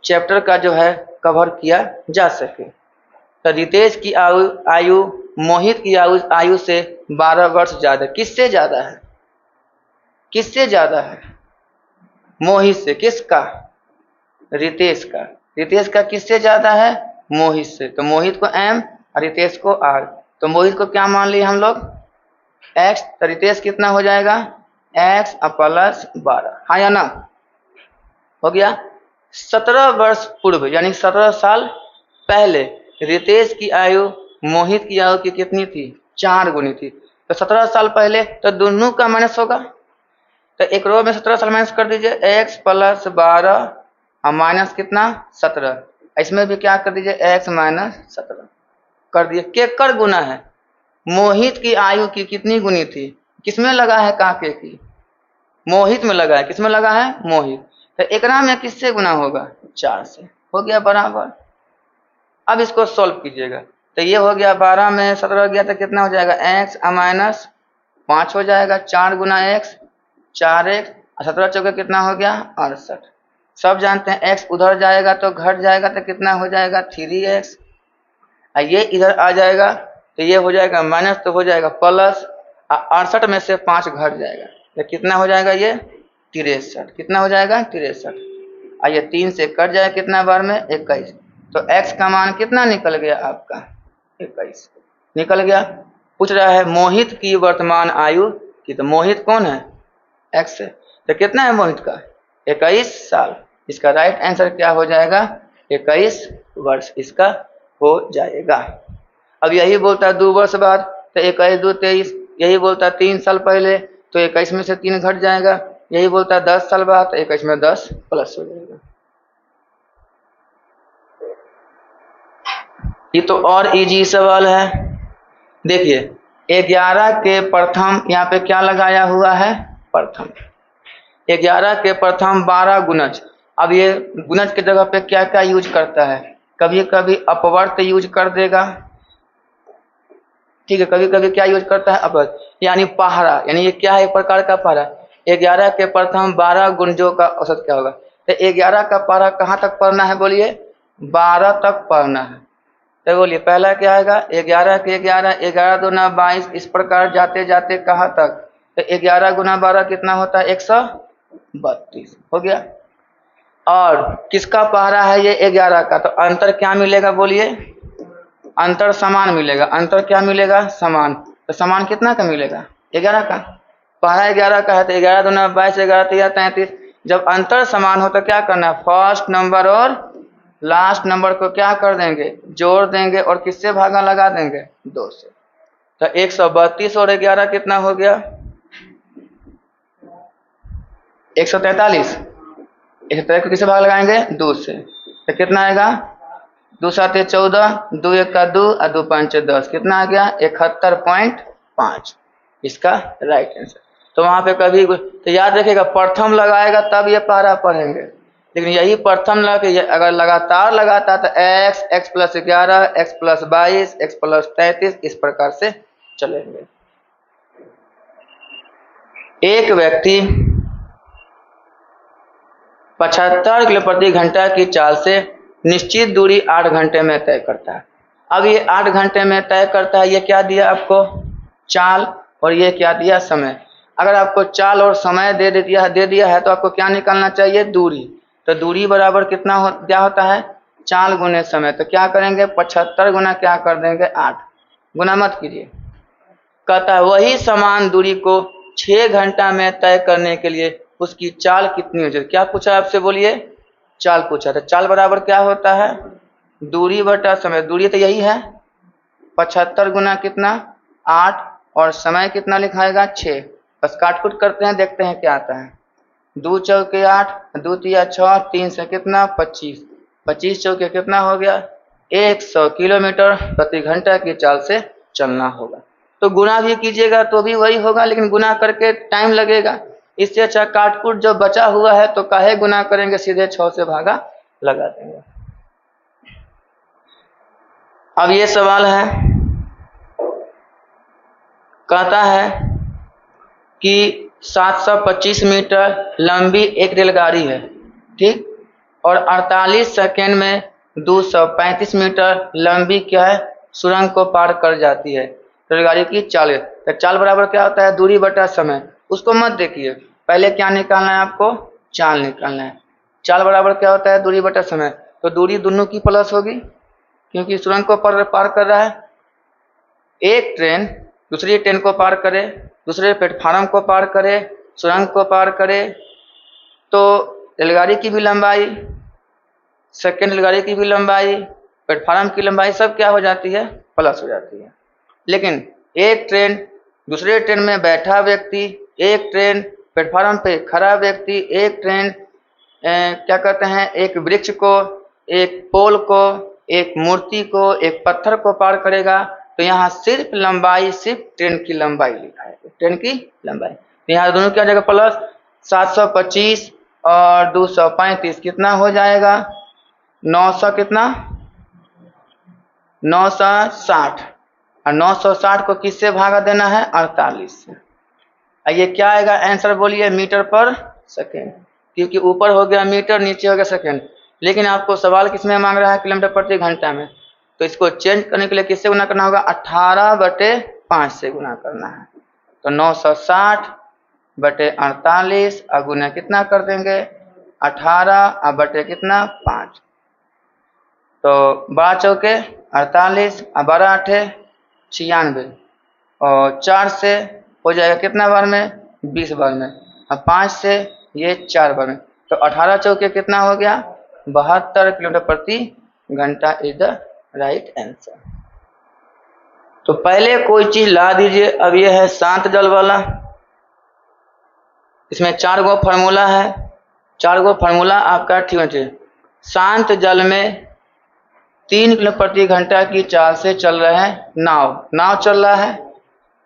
चैप्टर का जो है कवर किया जा सके। तो रितेश की आयु मोहित की आयु से 12 वर्ष ज्यादा। किससे ज्यादा है? किससे ज्यादा है? मोहित से। किसका? रितेश का। रितेश का किससे ज्यादा है? मोहित से। तो मोहित को m और रितेश को r। तो मोहित को क्या मान लिए हम लोग? x। तो रितेश कितना हो जाएगा? x plus 12। हाँ या ना? हो गया। 17 वर्ष पूर्व यानी 17 साल पहले रितेश की आयु मोहित की आयु की कितनी थी? 4 गुनी थी। तो 17 साल पहले, तो दोनों का माइनस होगा। तो एक रो में 17 साल माइनस कर दीजिए, x प्लस 12 और माइनस कितना? 17। इसमें भी क्या कर दीजिए? x माइनस 17 कर दिए। केकर गुना है? मोहित की आयु की कितनी गुनी थी? किसमें लगा है? काके की। मोहित में लगा है। किसमें लगा है? मोहित। तो एकरा में किससे गुना होगा? 4 से। हो गया बराबर। अब इसको सॉल्व कीजिएगा। तो ये हो गया 12 में 17 गया तो कितना हो जाएगा? x माइनस 5 हो जाएगा। 4 गुना x 4x, 17 चौके कितना हो गया? 68। सब जानते हैं x उधर जाएगा तो घट जाएगा तो कितना हो जाएगा? 3x। ये इधर आ जाएगा तो ये हो जाएगा माइनस, तो हो जाएगा प्लस। 68 में से 5 घट जाएगा तो कितना हो जाएगा? ये 63। कितना हो जाएगा? 63। ये 3 से कट जाएगा कितना बार में? 21। तो x का मान कितना निकल गया आपका? 21 निकल गया। पूछ रहा है मोहित की वर्तमान आयु की। तो मोहित कौन है? x है। तो कितना है मोहित का? 21 साल। इसका राइट आंसर क्या हो जाएगा? 21 वर्ष इसका हो जाएगा। अब यही बोलता है 2 वर्ष बाद, तो 21 2 23। यही बोलता है 3 साल पहले, तो 21 में से 3 घट जाएगा। यही बोलता है 10 साल बाद, तो 21 में 10 प्लस हो जाएगा। ये तो और इजी सवाल है। देखिए, 11 के प्रथम, यहाँ पे क्या लगाया हुआ है? प्रथम। 11 के प्रथम 12 गुणज। अब ये गुणज के जगह पे क्या क्या यूज करता है? कभी कभी अपवर्त यूज कर देगा, ठीक है। कभी कभी क्या यूज करता है? अपवर्त, यानी पहाड़ा। यानी ये क्या है? एक प्रकार का पहाड़ा। 11 के प्रथम 12 गुणजों का औसत क्या होगा? तो 11 का पहाड़ा कहाँ तक पढ़ना है? बोलिए। 12 तक पढ़ना है। तो बोलिए पहला क्या आएगा? 11 के 11, 11 दूना 22। इस प्रकार जाते जाते कहाँ तक? तो 11 गुना 12 कितना होता है? 132 हो गया। और किसका पहाड़ा है ये? 11 का। तो अंतर क्या मिलेगा? बोलिए। अंतर समान मिलेगा। अंतर क्या मिलेगा? समान। तो समान कितना का मिलेगा? 11 का। पहाड़ा 11 का है तो 11 दूना 22, 11 3 33। जब अंतर समान हो तो क्या करना है? फर्स्ट नंबर और लास्ट नंबर को क्या कर देंगे? जोड़ देंगे और किससे भागा लगा देंगे? 2 से। तो 132 और 11 कितना हो गया? 143। 143 को किससे भाग लगाएंगे? 2 से। तो कितना आएगा? 2 7 14, 2 1 का 2 और 2 5 10। कितना आ गया? 71.5 इसका राइट आंसर। तो वहां पे कभी तो याद रखिएगा, प्रथम लगाएगा तब ये पहाड़ा पढ़ेंगे। लेकिन यही प्रथम लगा अगर लगातार लगाता तो x plus 11, x plus 22, x plus 33 इस प्रकार से चलेंगे। एक व्यक्ति 75 किलो प्रति घंटा की चाल से निश्चित दूरी 8 घंटे में तय करता है। अब ये 8 घंटे में तय करता है। ये क्या दिया आपको? चाल। और ये क्या दिया? समय। अगर आपको चाल और समय दे दिया है तो आपको क्या निकालना चाहिए? दूरी। तो दूरी बराबर कितना क्या होता है? चाल गुने समय। तो क्या करेंगे? 75 गुना क्या कर देंगे? 8। गुना मत कीजिए। कहता है वही समान दूरी को 6 घंटा में तय करने के लिए उसकी चाल कितनी हो जाए। क्या पूछा आपसे, बोलिए, चाल पूछा। तो चाल बराबर क्या होता है, दूरी बटा समय। दूरी तो यही है 75 गुना कितना 8, और समय कितना लिखाएगा 6। बस काटकुट करते हैं, देखते हैं क्या आता है। 2 चौके 8, 2 तिया 6, 3 से कितना 25, 25 चौके कितना हो गया 100 किलोमीटर प्रति घंटा की चाल से चलना होगा। तो गुना भी कीजिएगा तो भी वही होगा, लेकिन गुना करके टाइम लगेगा। इससे अच्छा काटकुट जो बचा हुआ है तो काहे गुना करेंगे, सीधे 6 से भागा लगा देंगे। अब ये सवाल है, कहता है कि 725 मीटर लंबी एक रेलगाड़ी है, ठीक, और 48 सेकेंड में 235 मीटर लंबी क्या है सुरंग को पार कर जाती है। रेलगाड़ी की चाल है। तो चाल बराबर क्या होता है, दूरी बटा समय। उसको मत देखिए, पहले क्या निकालना है आपको, चाल निकालना है। चाल बराबर क्या होता है, दूरी बटा समय। तो दूरी दोनों की प्लस होगी, क्योंकि सुरंग को पार कर रहा है। एक ट्रेन दूसरी ट्रेन को पार करे, दूसरे प्लेटफार्म को पार करे, सुरंग को पार करे, तो रेलगाड़ी की भी लंबाई, सेकेंड रेलगाड़ी की भी लंबाई, प्लेटफार्म की लंबाई सब क्या हो जाती है, प्लस हो जाती है। लेकिन एक ट्रेन दूसरे ट्रेन में बैठा व्यक्ति, एक ट्रेन प्लेटफार्म पे खड़ा व्यक्ति, एक ट्रेन क्या कहते हैं, एक वृक्ष को, एक पोल को, एक मूर्ति को, एक पत्थर को पार करेगा। तो यहाँ सिर्फ लंबाई, सिर्फ ट्रेन की लंबाई लिखा है, ट्रेन की लंबाई। तो यहाँ दोनों क्या जाएगा प्लस, 725 और 235 कितना हो जाएगा 900, कितना 960, और 960 को किससे भागा देना है 48 से। ये क्या आएगा आंसर, बोलिए, मीटर पर सेकेंड, क्योंकि ऊपर हो गया मीटर, नीचे हो गया सेकेंड। लेकिन आपको सवाल किसमें मांग रहा है, किलोमीटर प्रति घंटा में। तो इसको चेंज करने के लिए किससे गुना करना होगा, 18/5 से गुना करना है। तो 960/48 और गुना कितना कर देंगे 18 बटे कितना 5। तो 12 चौके 48 और 12 आठे 96, और 4 से हो जाएगा कितना बार में 20 बार में, और 5 से ये 4 बार में। तो 18 चौके कितना हो गया 72 किलोमीटर प्रति घंटा इज द राइट आंसर। तो पहले कोई चीज ला दीजिए। अब ये है शांत जल वाला, इसमें 4 गो फार्मूला है, 4 गो फार्मूला आपका ठीक होना चाहिए। शांत जल में 3 किलोमीटर प्रति घंटा की चाल से चल रहे हैं नाव चल रहा है।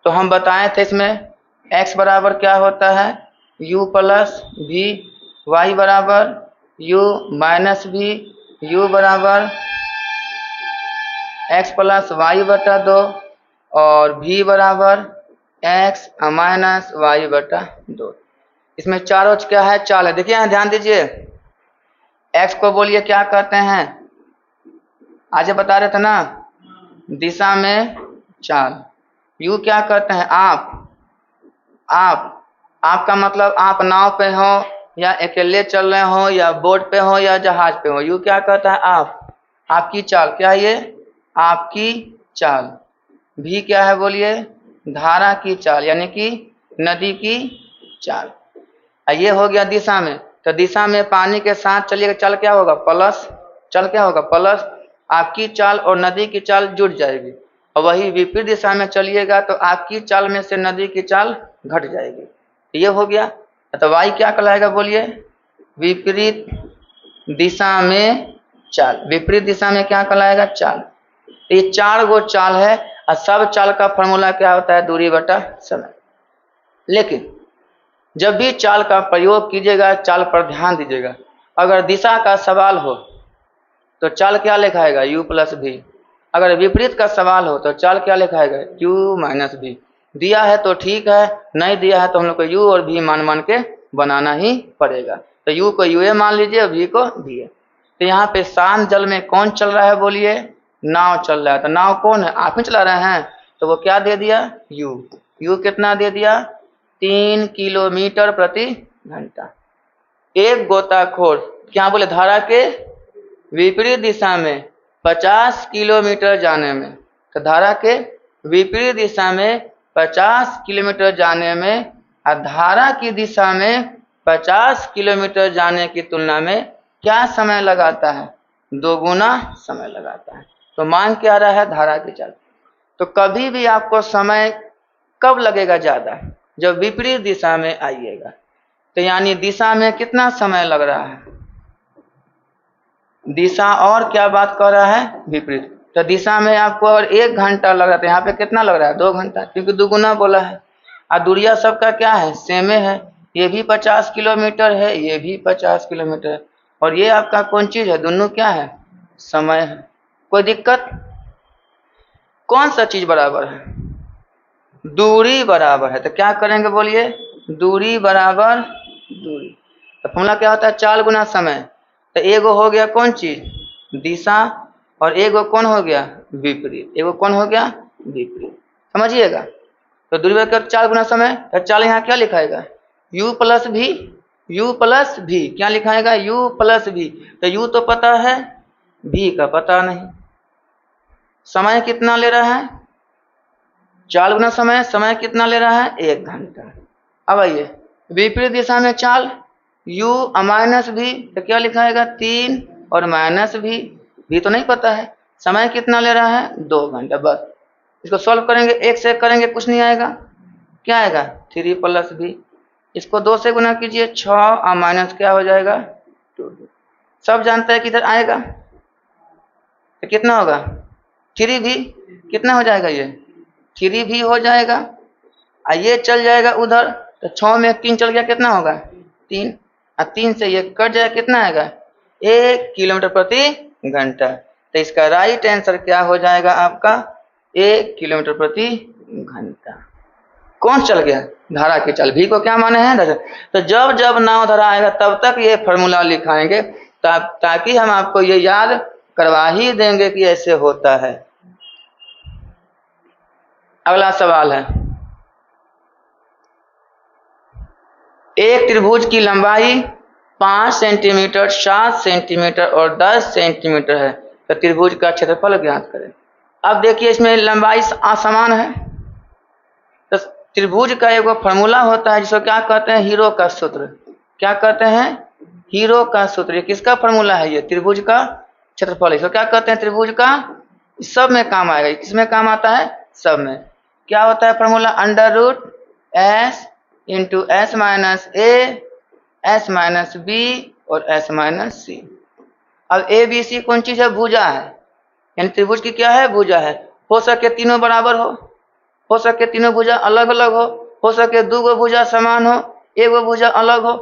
तो हम बताए थे इसमें x बराबर क्या होता है u प्लस v, y बराबर u माइनस v, u बराबर x प्लस वाई बटा 2, और v बराबर x माइनस वाई बटा 2। इसमें चारों क्या है, चाल है। देखिए यहाँ ध्यान दीजिए, x को बोलिए क्या कहते हैं, आज बता रहे थे ना, दिशा में चाल। u क्या कहते हैं, आप का मतलब आप नाव पे हो या अकेले चल रहे हो या बोट पे हो या जहाज पे हो, u क्या कहता है आपकी चाल। क्या है ये, आपकी चाल। v क्या है बोलिए, धारा की चाल, यानी कि नदी की चाल। ये हो गया दिशा में। तो दिशा में पानी के साथ चलिएगा, चाल क्या होगा प्लस, चाल क्या होगा प्लस, आपकी चाल और नदी की चाल जुड़ जाएगी। और वही विपरीत दिशा में चलिएगा तो आपकी चाल में से नदी की चाल घट जाएगी। ये हो गया। तो y क्या कहलाएगा बोलिए, विपरीत दिशा में चाल। विपरीत दिशा में क्या कहलाएगा, चाल। ये 4 गो चाल है, और सब चाल का फॉर्मूला क्या होता है, दूरी बटा समय। लेकिन जब भी चाल का प्रयोग कीजिएगा, चाल पर ध्यान दीजिएगा। अगर दिशा का सवाल हो तो चाल क्या लिखाएगा, u प्लस v। अगर विपरीत का सवाल हो तो चाल क्या लिखाएगा, u माइनस v। दिया है तो ठीक है, नहीं दिया है तो हम लोग को u और v मान के बनाना ही पड़ेगा। तो u को u मान लीजिए, v को v। तो यहाँ पे शांत जल में कौन चल रहा है बोलिए, नाव चल रहा है। तो नाव कौन है, आप ही चला रहे हैं। तो वो क्या दे दिया, u कितना दे दिया 3 किलोमीटर प्रति घंटा। एक गोताखोर क्या बोले, धारा के विपरीत दिशा में 50 किलोमीटर जाने में। तो धारा के विपरीत दिशा में 50 किलोमीटर जाने में, और धारा की दिशा में 50 किलोमीटर जाने की तुलना में क्या समय लगाता है? 2 गुना समय लगाता है। तो मान क्या रहा है? धारा की चाल। तो कभी भी आपको समय कब लगेगा ज़्यादा? जब विपरीत दिशा में आइएगा। तो यानी दिशा में कितना समय लग रहा है? दिशा और क्या बात कर रहा है? विपरीत। तो दिशा में आपको और 1 घंटा लग रहा था, यहाँ पे कितना लग रहा है? 2 घंटा, क्योंकि 2 गुना बोला है। और दूरिया सबका क्या है? सेमे है। ये भी 50 किलोमीटर है, ये भी 50 किलोमीटर है। और ये आपका कौन चीज है? दोनों क्या है? समय है। कोई दिक्कत? कौन सा चीज बराबर है? दूरी बराबर है। तो क्या करेंगे बोलिए? दूरी बराबर दूरी। तो फॉर्मूला क्या होता है? चाल गुना समय। तो एगो हो गया कौन चीज? दिशा। और एगो कौन हो गया? विपरीत। एगो कौन हो गया? विपरीत। समझिएगा। तो दूरी बराबर चाल गुना समय। तो चाल यहाँ क्या लिखाएगा? u प्लस भी। u प्लस भी क्या लिखाएगा? u प्लस भी। तो u तो पता है, v का पता नहीं। समय कितना ले रहा है? चाल गुना समय। समय कितना ले रहा है? 1 घंटा। अब आइए विपरीत दिशा में चाल u माइनस भी। तो क्या लिखाएगा? 3 और माइनस भी तो नहीं पता है। समय कितना ले रहा है? 2 घंटा। बस इसको सॉल्व करेंगे, 1 से करेंगे कुछ नहीं आएगा। क्या आएगा? 3 प्लस भी। इसको 2 से गुना कीजिए, 6 और माइनस क्या हो जाएगा? 2। सब जानते हैं कि इधर आएगा तो कितना होगा? 3 भी कितना हो जाएगा? ये 3 भी हो जाएगा। और ये चल जाएगा उधर, तो 6 में 3 चल गया, कितना होगा? 3। और 3 से ये कट जाएगा, कितना आएगा? 1 किलोमीटर प्रति घंटा। तो इसका राइट आंसर क्या हो जाएगा आपका? 1 किलोमीटर प्रति घंटा। कौन चल गया? धारा की चाल। भी को क्या माने हैं? तो जब जब नाव धारा आएगा तब तक ये फॉर्मूला लिखाएंगे, ताकि हम आपको ये याद करवा ही देंगे कि ऐसे होता है। अगला सवाल है, एक त्रिभुज की लंबाई 5 सेंटीमीटर, 7 सेंटीमीटर और 10 सेंटीमीटर है। तो त्रिभुज का क्षेत्रफल ज्ञात करें। अब देखिए इसमें लंबाई असमान है। तो त्रिभुज का एक फॉर्मूला होता है जिसको क्या कहते हैं? हीरो का सूत्र। क्या कहते हैं? हीरो का सूत्र। ये किसका फॉर्मूला है? ये त्रिभुज का क्षेत्रफल। इसको क्या कहते हैं? त्रिभुज का। सब में काम आएगा। किसमें काम आता है? सब में। क्या होता है formula? Under root S into S minus A, S minus B और एस माइनस सी। अब ए बी सी कौन चीज है? भुजा है। यानी त्रिभुज की क्या है? भुजा है। हो सके तीनों बराबर हो सके तीनों भुजा अलग अलग हो सके 2 गो भुजा समान हो, 1 गो भुजा अलग हो,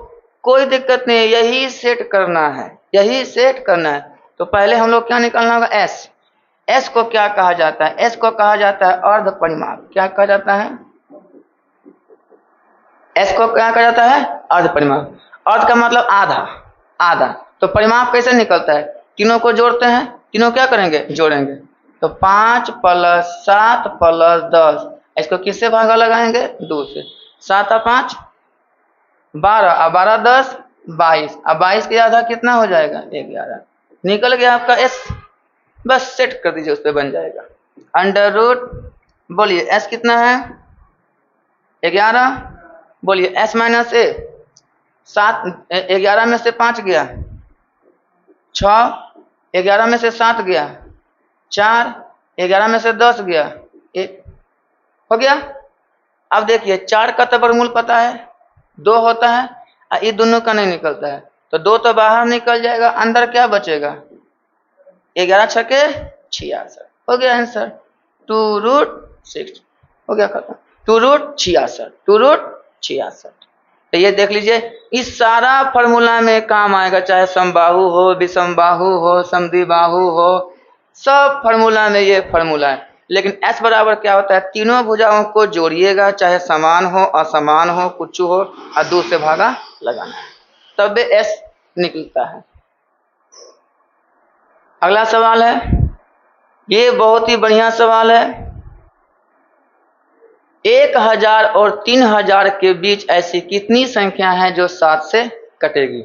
कोई दिक्कत नहीं है। यही सेट करना है, यही सेट करना है। तो पहले हम लोग क्या निकालना होगा? एस। एस को क्या कहा जाता है? एस को कहा जाता है अर्ध परिमाप। क्या कहा जाता है? एस को क्या कहा जाता है? अर्ध परिमाप। अर्ध का मतलब आधा। आधा। तो परिमाप कैसे निकलता है? तीनों को जोड़ते हैं। तीनों क्या करेंगे? जोड़ेंगे। तो 5 प्लस 7 प्लस 10। इसको किससे भागा लगाएंगे? 2 से। 7 और 5 12 और 12 10 22 और 22 के आधा कितना हो जाएगा? 11। निकल गया आपका एस। बस सेट कर दीजिए, उस पर बन जाएगा। अंडर रूट, बोलिए एस कितना है? 11। बोलिए एस माइनस ए। 7, 11 में से 5 गया 6, 11 में से 7 गया 4, 11 में से 10 गया 1, हो गया। अब देखिए 4 का तो वर्गमूल पता है, 2 होता है, ये दोनों का नहीं निकलता है। तो 2 तो बाहर निकल जाएगा, अंदर क्या बचेगा? 11 छके 66। हो गया आंसर 2√6। हो गया खत्म। 2√66, 2√66। तो ये देख लीजिए, इस सारा फॉर्मूला में काम आएगा, चाहे समबाहु हो, विषमबाहु हो, समद्विबाहु हो, सब फॉर्मूला में ये फॉर्मूला है। लेकिन एस बराबर क्या होता है? तीनों भुजाओं को जोड़िएगा, चाहे समान हो असमान हो कुछ हो, और 2 से भागा लगाना है, तब एस निकलता है। अगला सवाल है, ये बहुत ही बढ़िया सवाल है। 1000 और 3000 के बीच ऐसी कितनी संख्या है जो 7 से कटेगी?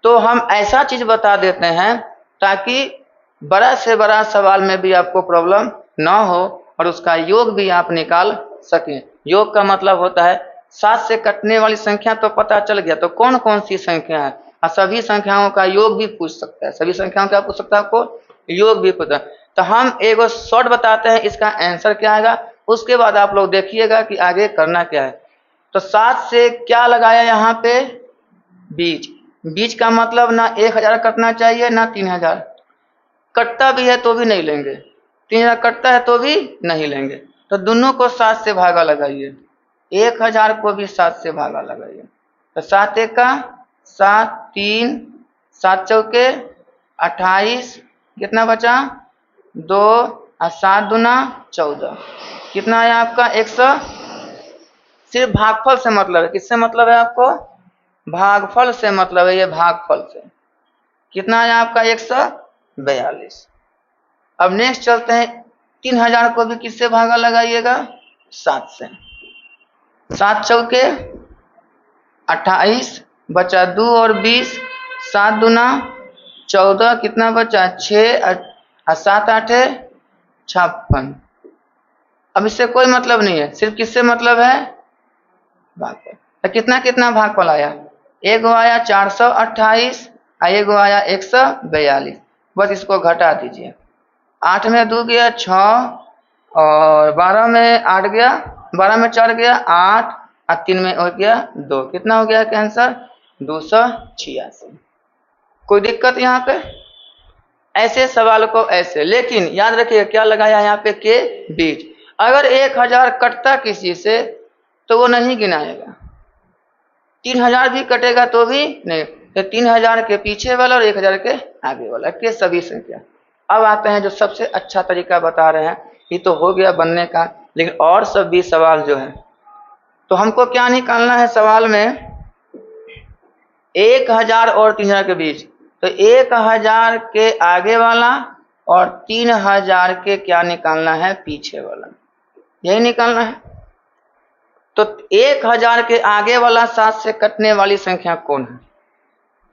तो हम ऐसा चीज बता देते हैं ताकि बड़ा से बड़ा सवाल में भी आपको प्रॉब्लम ना हो और उसका योग भी आप निकाल सकें। योग का मतलब होता है 7 से कटने वाली संख्या तो पता चल गया, तो कौन कौन सी संख्या है, और सभी संख्याओं का योग भी पूछ सकता है, सभी संख्याओं का पूछ सकता है आपको, योग भी पूछता है। तो हम एक शॉर्ट बताते हैं इसका आंसर क्या आएगा, उसके बाद आप लोग देखिएगा कि आगे करना क्या है। तो 7 से क्या लगाया यहाँ पे, बीज। बीज का मतलब ना 1000 कटना चाहिए ना 3000, कटता भी है तो भी नहीं लेंगे, 3000 कटता है तो भी नहीं लेंगे। तो दोनों को 7 से भागा लगाइए, 1000 को भी 7 से भागा लगाइए। तो 7 एक का 7, 3, 7 चौके 28, कितना बचा 2, और 7 दूना 14, कितना आया आपका 100। सिर्फ भागफल से मतलब है, किससे मतलब है आपको, भागफल से मतलब है, ये भागफल से। कितना आया आपका 142। अब नेक्स्ट चलते हैं, 3000 को भी किससे भागा लगाइएगा, 7 से। 7 चौके 28, बचा 2 और 20, 7 दूना 14, कितना बचा 6, और 7 8 56। अब इससे कोई मतलब नहीं है, सिर्फ किससे मतलब है, भागफल। तो कितना कितना भागफल आया, एक आया 428 और एक आया 142, बस इसको घटा दीजिए। 8 में 2 गया 6, और 12 में 8 गया, 12 में 4 गया 8, और 3 में हो गया 2, कितना हो गया आंसर 286। कोई दिक्कत यहाँ पे, ऐसे सवाल को ऐसे, लेकिन याद रखिए क्या लगाया यहाँ पे के बीज। अगर 1000 कटता किसी से तो वो नहीं गिनाएगा, 3000 भी कटेगा तो भी नहीं, तो 3000 के पीछे वाला और 1000 के आगे वाला के सभी संख्या। अब आते हैं जो सबसे अच्छा तरीका बता रहे हैं, ये तो हो गया बनने का, लेकिन और सब भी सवाल जो है, तो हमको क्या निकालना है सवाल में, 1000 और 3000 के बीच। तो 1000 के आगे वाला और 3000 के क्या निकालना है, पीछे वाला, यही निकालना है। तो 1000 के आगे वाला 7 से कटने वाली संख्या कौन है,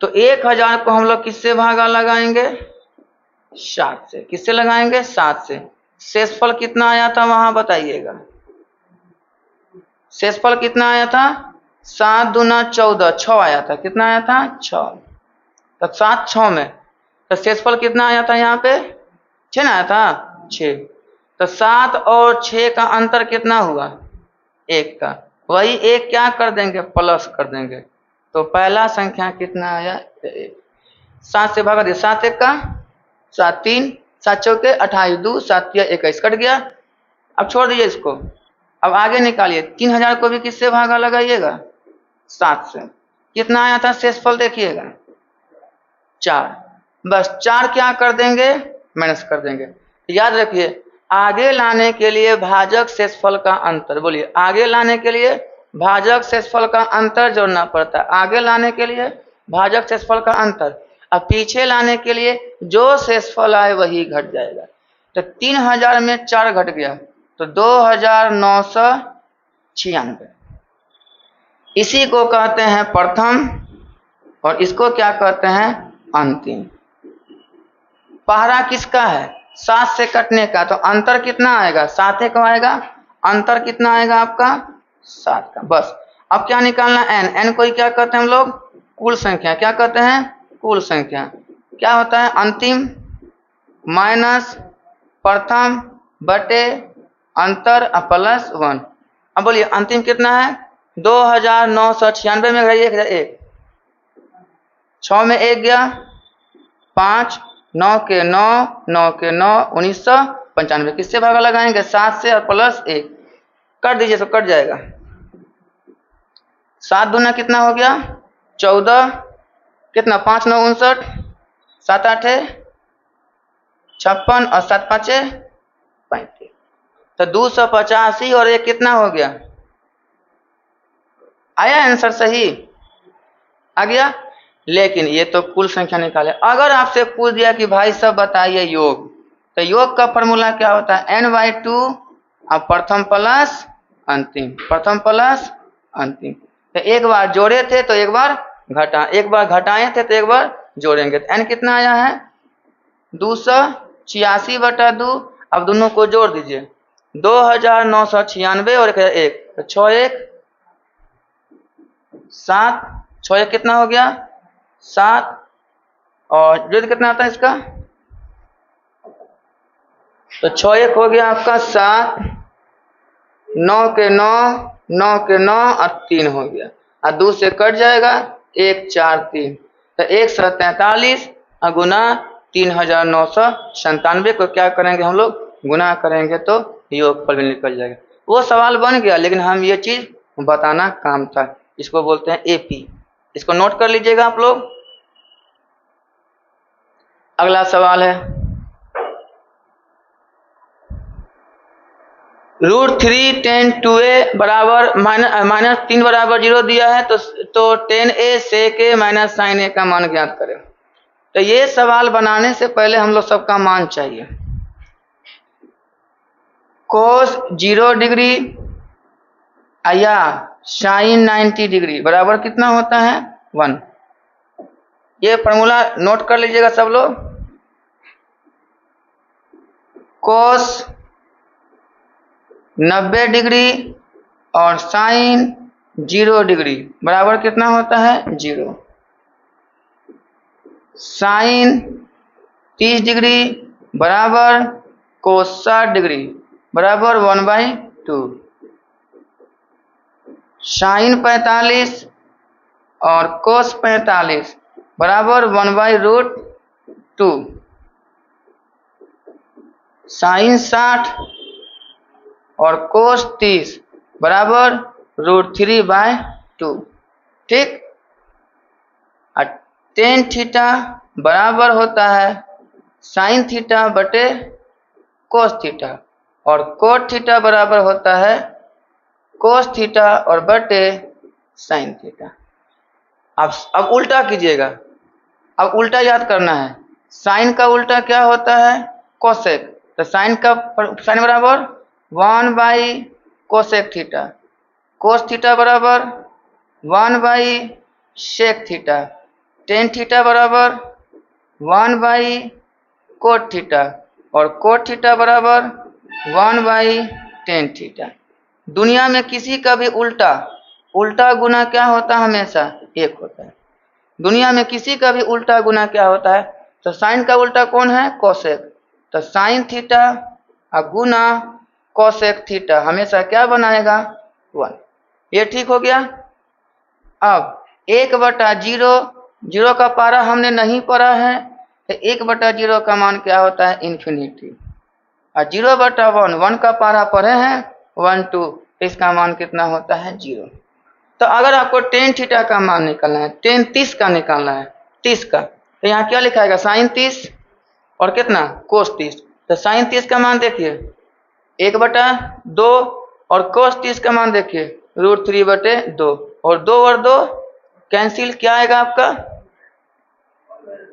तो 1000 को हम लोग किससे भागा लगाएंगे, 7 से। किससे लगाएंगे, 7 से। शेषफल कितना आया था वहां बताइएगा, शेषफल कितना आया था, 7 दूना 14, 6 आया था, कितना आया था 6। तो 7 6 में, तो शेषफल कितना आया था यहाँ पे 6 ना आया था 6। तो 7 और 6 का अंतर कितना हुआ, 1 का, वही 1 क्या कर देंगे, प्लस कर देंगे। तो पहला संख्या कितना आया 1, 7 से भागा दिया, 7 1 का 7, 3, 7 चौके 28, 2 7 21 कट गया। अब छोड़ दीजिए इसको, अब आगे निकालिए, 3000 को भी किससे भागा लगाइएगा, 7 से। कितना आया था शेषफल देखिएगा 4, बस 4 क्या कर देंगे, माइनस कर देंगे। याद रखिए आगे लाने के लिए भाजक शेषफल का अंतर, बोलिए आगे लाने के लिए भाजक शेषफल का अंतर जोड़ना पड़ता है, आगे लाने के लिए भाजक शेषफल का अंतर, अब पीछे लाने के लिए जो शेषफल आए वही घट जाएगा। तो 3000 में 4 घट गया, तो 2996। इसी को कहते हैं प्रथम, और इसको क्या कहते हैं, अंतिम। पहला किसका है, 7 से कटने का, तो अंतर कितना आएगा, 7 को आएगा, अंतर कितना आएगा आपका 7 का। बस अब क्या निकालना, n। n को क्या कहते हैं हम लोग, कुल संख्या। क्या कहते हैं, कुल संख्या। क्या होता है, अंतिम माइनस प्रथम बटे अंतर प्लस 1। अब बोलिए अंतिम कितना है, 2996 में 1001, 6 में 1 गया 5, 9 के 9, 9 के 9, 1995। किससे भागा लगाएंगे, 7 से और प्लस 1 कर दीजिए तो कट जाएगा। 7 दूना कितना हो गया 14, कितना 5 9 59, 7 8 56 और 7 5 35। तो 285 और 1 कितना हो गया, आया आंसर सही आ गया। लेकिन ये तो कुल संख्या निकाले। अगर आपसे पूछ दिया कि भाई सब बताइए योग, तो योग का फॉर्मूला क्या होता है, n/2 और प्रथम प्लस अंतिम, प्रथम प्लस अंतिम। तो एक बार जोड़े थे तो एक बार घटा, एक बार घटाए थे तो एक बार जोड़ेंगे। तो n कितना आया है 286/2। अब दोनों को जोड़ दीजिए, 2996 और 1, तो 6 1 7, 6 एक कितना हो गया 7, और जो कितना आता है इसका, तो 6 एक हो गया आपका 7, 9 के 9, 9 के 9 और 3 हो गया, और 2 से कट जाएगा 1 4 3, तो 143 और गुना 3997 को क्या करेंगे हम लोग गुना करेंगे तो योगफल में निकल जाएगा। वो सवाल बन गया, लेकिन हम ये चीज बताना काम था। इसको बोलते हैं एपी, इसको नोट कर लीजिएगा आप लोग। अगला सवाल है √3 tan 2a बराबर -3 बराबर 0 दिया है, तो tan a sec a minus sin a का मान ज्ञात करें। तो ये सवाल बनाने से पहले हम लोग सबका मान चाहिए। cos 0 डिग्री या sin 90 डिग्री बराबर कितना होता है 1। ये फॉर्मूला नोट कर लीजिएगा सब लोग। cos 90 डिग्री और sin 0 डिग्री बराबर कितना होता है 0। sin 30 डिग्री बराबर cos 60 डिग्री बराबर 1/2। sin 45 और cos 45 बराबर 1/√2। sin 60 और cos 30 बराबर √3/2। ठीक। और tan थीटा बराबर होता है sin थीटा बटे cos थीटा, और cot थीटा बराबर होता है cos थीटा और बटे sin थीटा। अब उल्टा कीजिएगा, अब उल्टा याद करना है। sin का उल्टा क्या होता है cosec, तो sin बराबर 1/cosec थीटा, cos थीटा बराबर 1/sec थीटा, tan थीटा बराबर 1/cot थीटा, और cot थीटा बराबर 1/tan थीटा। दुनिया में किसी का भी उल्टा गुना क्या होता है हमेशा 1 होता है। दुनिया में किसी का भी उल्टा गुना क्या होता है, तो साइन का उल्टा कौन है कोसेक, तो साइन थीटा गुना कोसेक थीटा हमेशा क्या बनाएगा 1। ये ठीक हो गया। अब 1/0 का पारा हमने नहीं पढ़ा है, तो 1/0 का मान क्या होता है इन्फिनिटी, और 0/1 1 का पारा पढ़े हैं 1 2, इसका मान कितना होता है 0। तो अगर आपको tan थीटा का मान निकालना है, tan 30 का निकालना है 30 का, तो यहाँ क्या लिखाएगा साइन 30 और कितना कोस 30। तो साइन 30 का मान देखिए 1/2 और कोस 30 का मान देखिए √3/2, और 2 और 2 कैंसिल, क्या आएगा आपका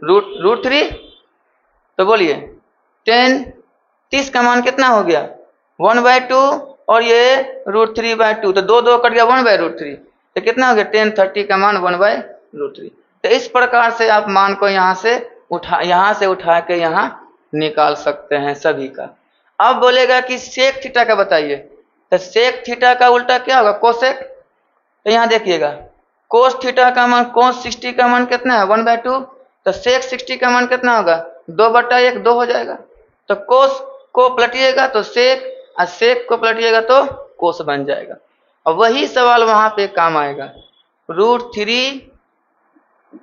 √3। तो बोलिए tan 30 का मान कितना हो गया 1/2 और ये √3/2, तो 2 2 कट गया 1/√3, तो कितना हो गया tan 30 का मान 1/√3। तो इस प्रकार से आप मान को यहाँ से उठा के यहाँ निकाल सकते हैं सभी का। अब बोलेगा कि सेक थीटा का बताइए, तो सेक थीटा का उल्टा क्या होगा कोसेक। तो यहाँ देखिएगा कोस थीटा का मान कोस 60 का मान कितना है 1/2, तो सेक 60 का मान कितना होगा 2/1 2 हो जाएगा। तो कोस को पलटिएगा तो सेक, और सेक को पलटिएगा तो कोस बन जाएगा। और वही सवाल वहां पे काम आएगा √3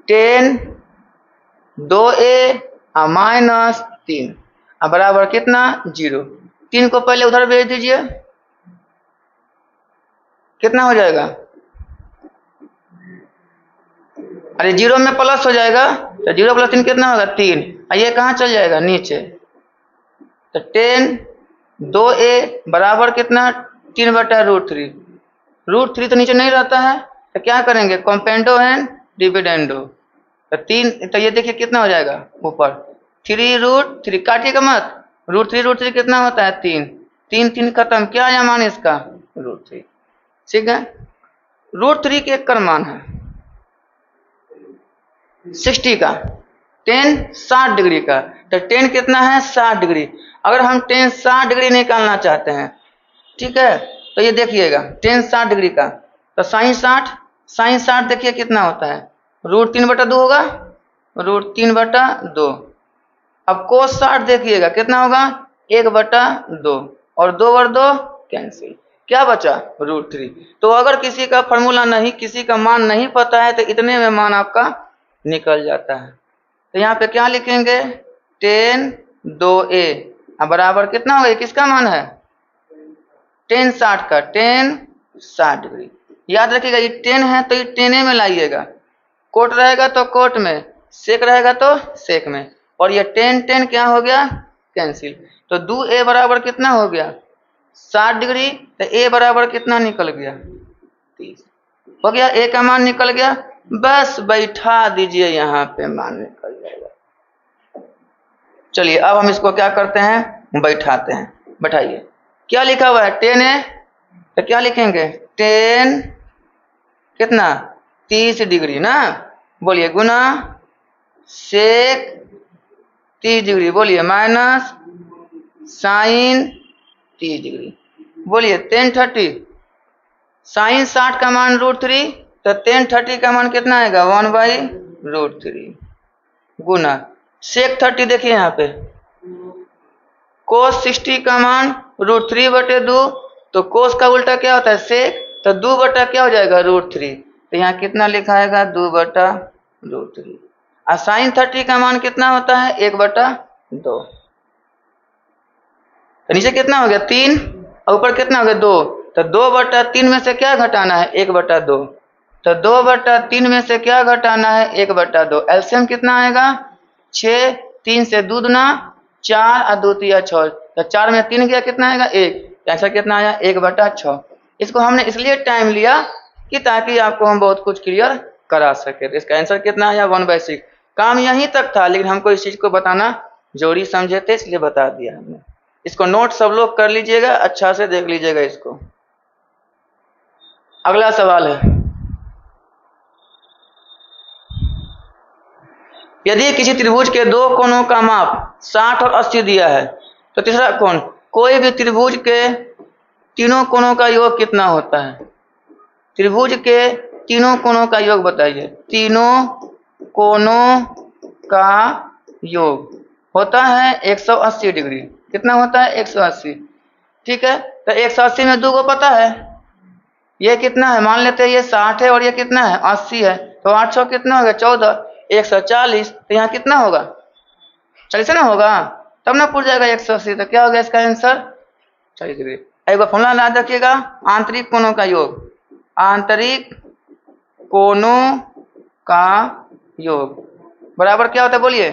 tan 2a -3 बराबर कितना 0। 3 को पहले उधर भेज दीजिए, कितना हो जाएगा, अरे 0 में प्लस हो जाएगा, तो 0 + 3 कितना होगा 3, और ये कहाँ चल जाएगा नीचे। तो tan 2a बराबर कितना 3/√3, √3 तो नीचे नहीं रहता है, तो क्या करेंगे कॉम्पेंडो एंड डिविडेंडो, तो 3, तो ये देखिए कितना हो जाएगा ऊपर 3√3, काटिएगा मत, √3 कितना होता है 3 3 3 खत्म, क्या आया मान इसका √3। ठीक है, √3 के एक मान है 60 का, tan 60 डिग्री का, तो tan कितना है 60 डिग्री। अगर हम tan 60 डिग्री निकालना चाहते हैं, ठीक है, तो ये देखिएगा tan 60 डिग्री का, तो साइन 60 साइन 60 देखिए कितना होता है, √3/2 होगा, √3/2। अब कोस 60 देखिएगा कितना होगा, 1/2 और 2/2 कैंसिल, क्या बचा, √3। तो अगर किसी का फॉर्मूला नहीं, किसी का मान नहीं पता है तो इतने में मान आपका निकल जाता है। तो यहाँ पे क्या लिखेंगे, tan 2a बराबर कितना होगा, किसका मान है, tan 60 का, tan 60 डिग्री। याद रखिएगा ये tan है तो ये tan में लाइएगा, कोट रहेगा तो कोट में, सेक रहेगा तो सेक में, और ये tan क्या हो गया, कैंसिल। तो 2a बराबर कितना हो गया, 60 डिग्री। तो a बराबर कितना निकल गया, 30 हो गया, a का मान निकल गया। बस बैठा दीजिए, यहाँ पे मान निकल जाएगा। चलिए अब हम इसको क्या करते हैं, बैठाते हैं। बैठाइए, क्या लिखा हुआ है, tan a, तो क्या लिखेंगे, tan कितना, 30 डिग्री ना, बोलिए, गुना सेक 30 डिग्री, बोलिए, माइनस साइन 30 डिग्री, बोलिए, tan 30, साइन 60 का मान √3, तो tan 30 का मान कितना आएगा, 1/√3, गुना सेक 30, देखिए यहाँ पे कोस 60 का मान √3/2, तो कोस का उल्टा क्या होता है, सेक, तो 2 बटा क्या हो जाएगा, √3, तो यहाँ कितना लिखा आएगा, 2/√3। और साइन 30 का मान कितना होता है, 1/2, तो नीचे कितना हो गया, 3, और ऊपर कितना हो गया, 2, तो 2/3 में से क्या घटाना है, 1/2, तो 2/3 में से क्या घटाना है, 1/2। एलसीएम कितना आएगा, 6, 3 से 2 दूना 4 और 2 तिया 6, तो 4 में 3 गया, कितना आएगा, 1, आंसर कितना आया, 1/6। इसको हमने इसलिए टाइम लिया कि ताकि आपको हम बहुत कुछ क्लियर करा सके। तो इसका आंसर कितना आया, 1/6। काम यहीं तक था, लेकिन हमको इस चीज को बताना जरूरी समझे थे, इसलिए बता दिया हमने। इसको नोट सब लोग कर लीजिएगा, अच्छा से देख लीजिएगा इसको। अगला सवाल है, यदि किसी त्रिभुज के दो कोणों का माप 60 और 80 दिया है, तो तीसरा कोण, कोई भी त्रिभुज के तीनों कोणों का योग कितना होता है, त्रिभुज के तीनों कोणों का योग बताइए। तीनों कोणों का योग होता है 180 डिग्री, कितना होता है, 180, ठीक है। तो 180 में 2 को पता है, ये कितना है, मान लेते हैं ये 60 है और ये कितना है, 80 है, तो 8 6 कितना हो गया, 14, 140, तो यहाँ कितना होगा, 40 ना होगा, तब ना पूछ जाएगा 180, तो क्या हो गया इसका आंसर, 40 डिग्री। एक बार फॉर्मूला याद रखिएगा, आंतरिक कोणों का योग, आंतरिक कोणों का योग बराबर क्या होता है, बोलिए,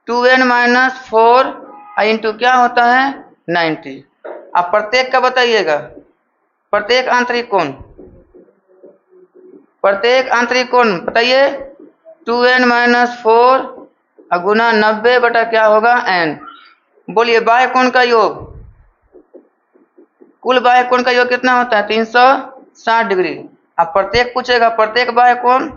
2n - 4 इंटू क्या होता है, 90। अब प्रत्येक का बताइएगा, प्रत्येक आंतरिक कोण, प्रत्येक आंतरिक कोण बताइए, 2n - 4 गुना 90 बटा क्या होगा, n। बोलिए, बाह्य कोण का योग, कुल बाह्य कोण का योग कितना होता है, 360 डिग्री। अब प्रत्येक पूछेगा, प्रत्येक बाह्य कोण,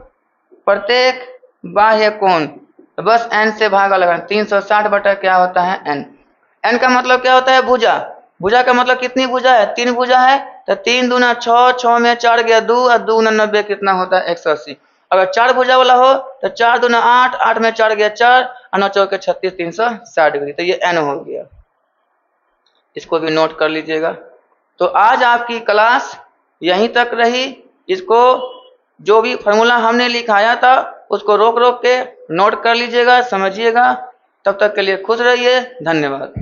प्रत्येक बाह्य कोण, तो बस n से भागा लगाना, 360 बटा क्या होता है, n। n का मतलब क्या होता है, भुजा, भुजा का मतलब कितनी भुजा है, 3 भुजा है, तो 3 दूना 6, 6 में 4 गया 2, और 2 गुना 90 कितना होता है, 180। अगर 4 भुजा वाला हो तो 4 दूना 8, 8 में 4 गया 4, और 9 चौके 36, 360 डिग्री, तो ये n हो गया। इसको भी नोट कर लीजिएगा। तो आज आपकी क्लास यहीं तक रही। इसको जो भी फॉर्मूला हमने लिखाया था उसको रोक रोक के नोट कर लीजिएगा, समझिएगा। तब तक के लिए खुश रहिए, धन्यवाद।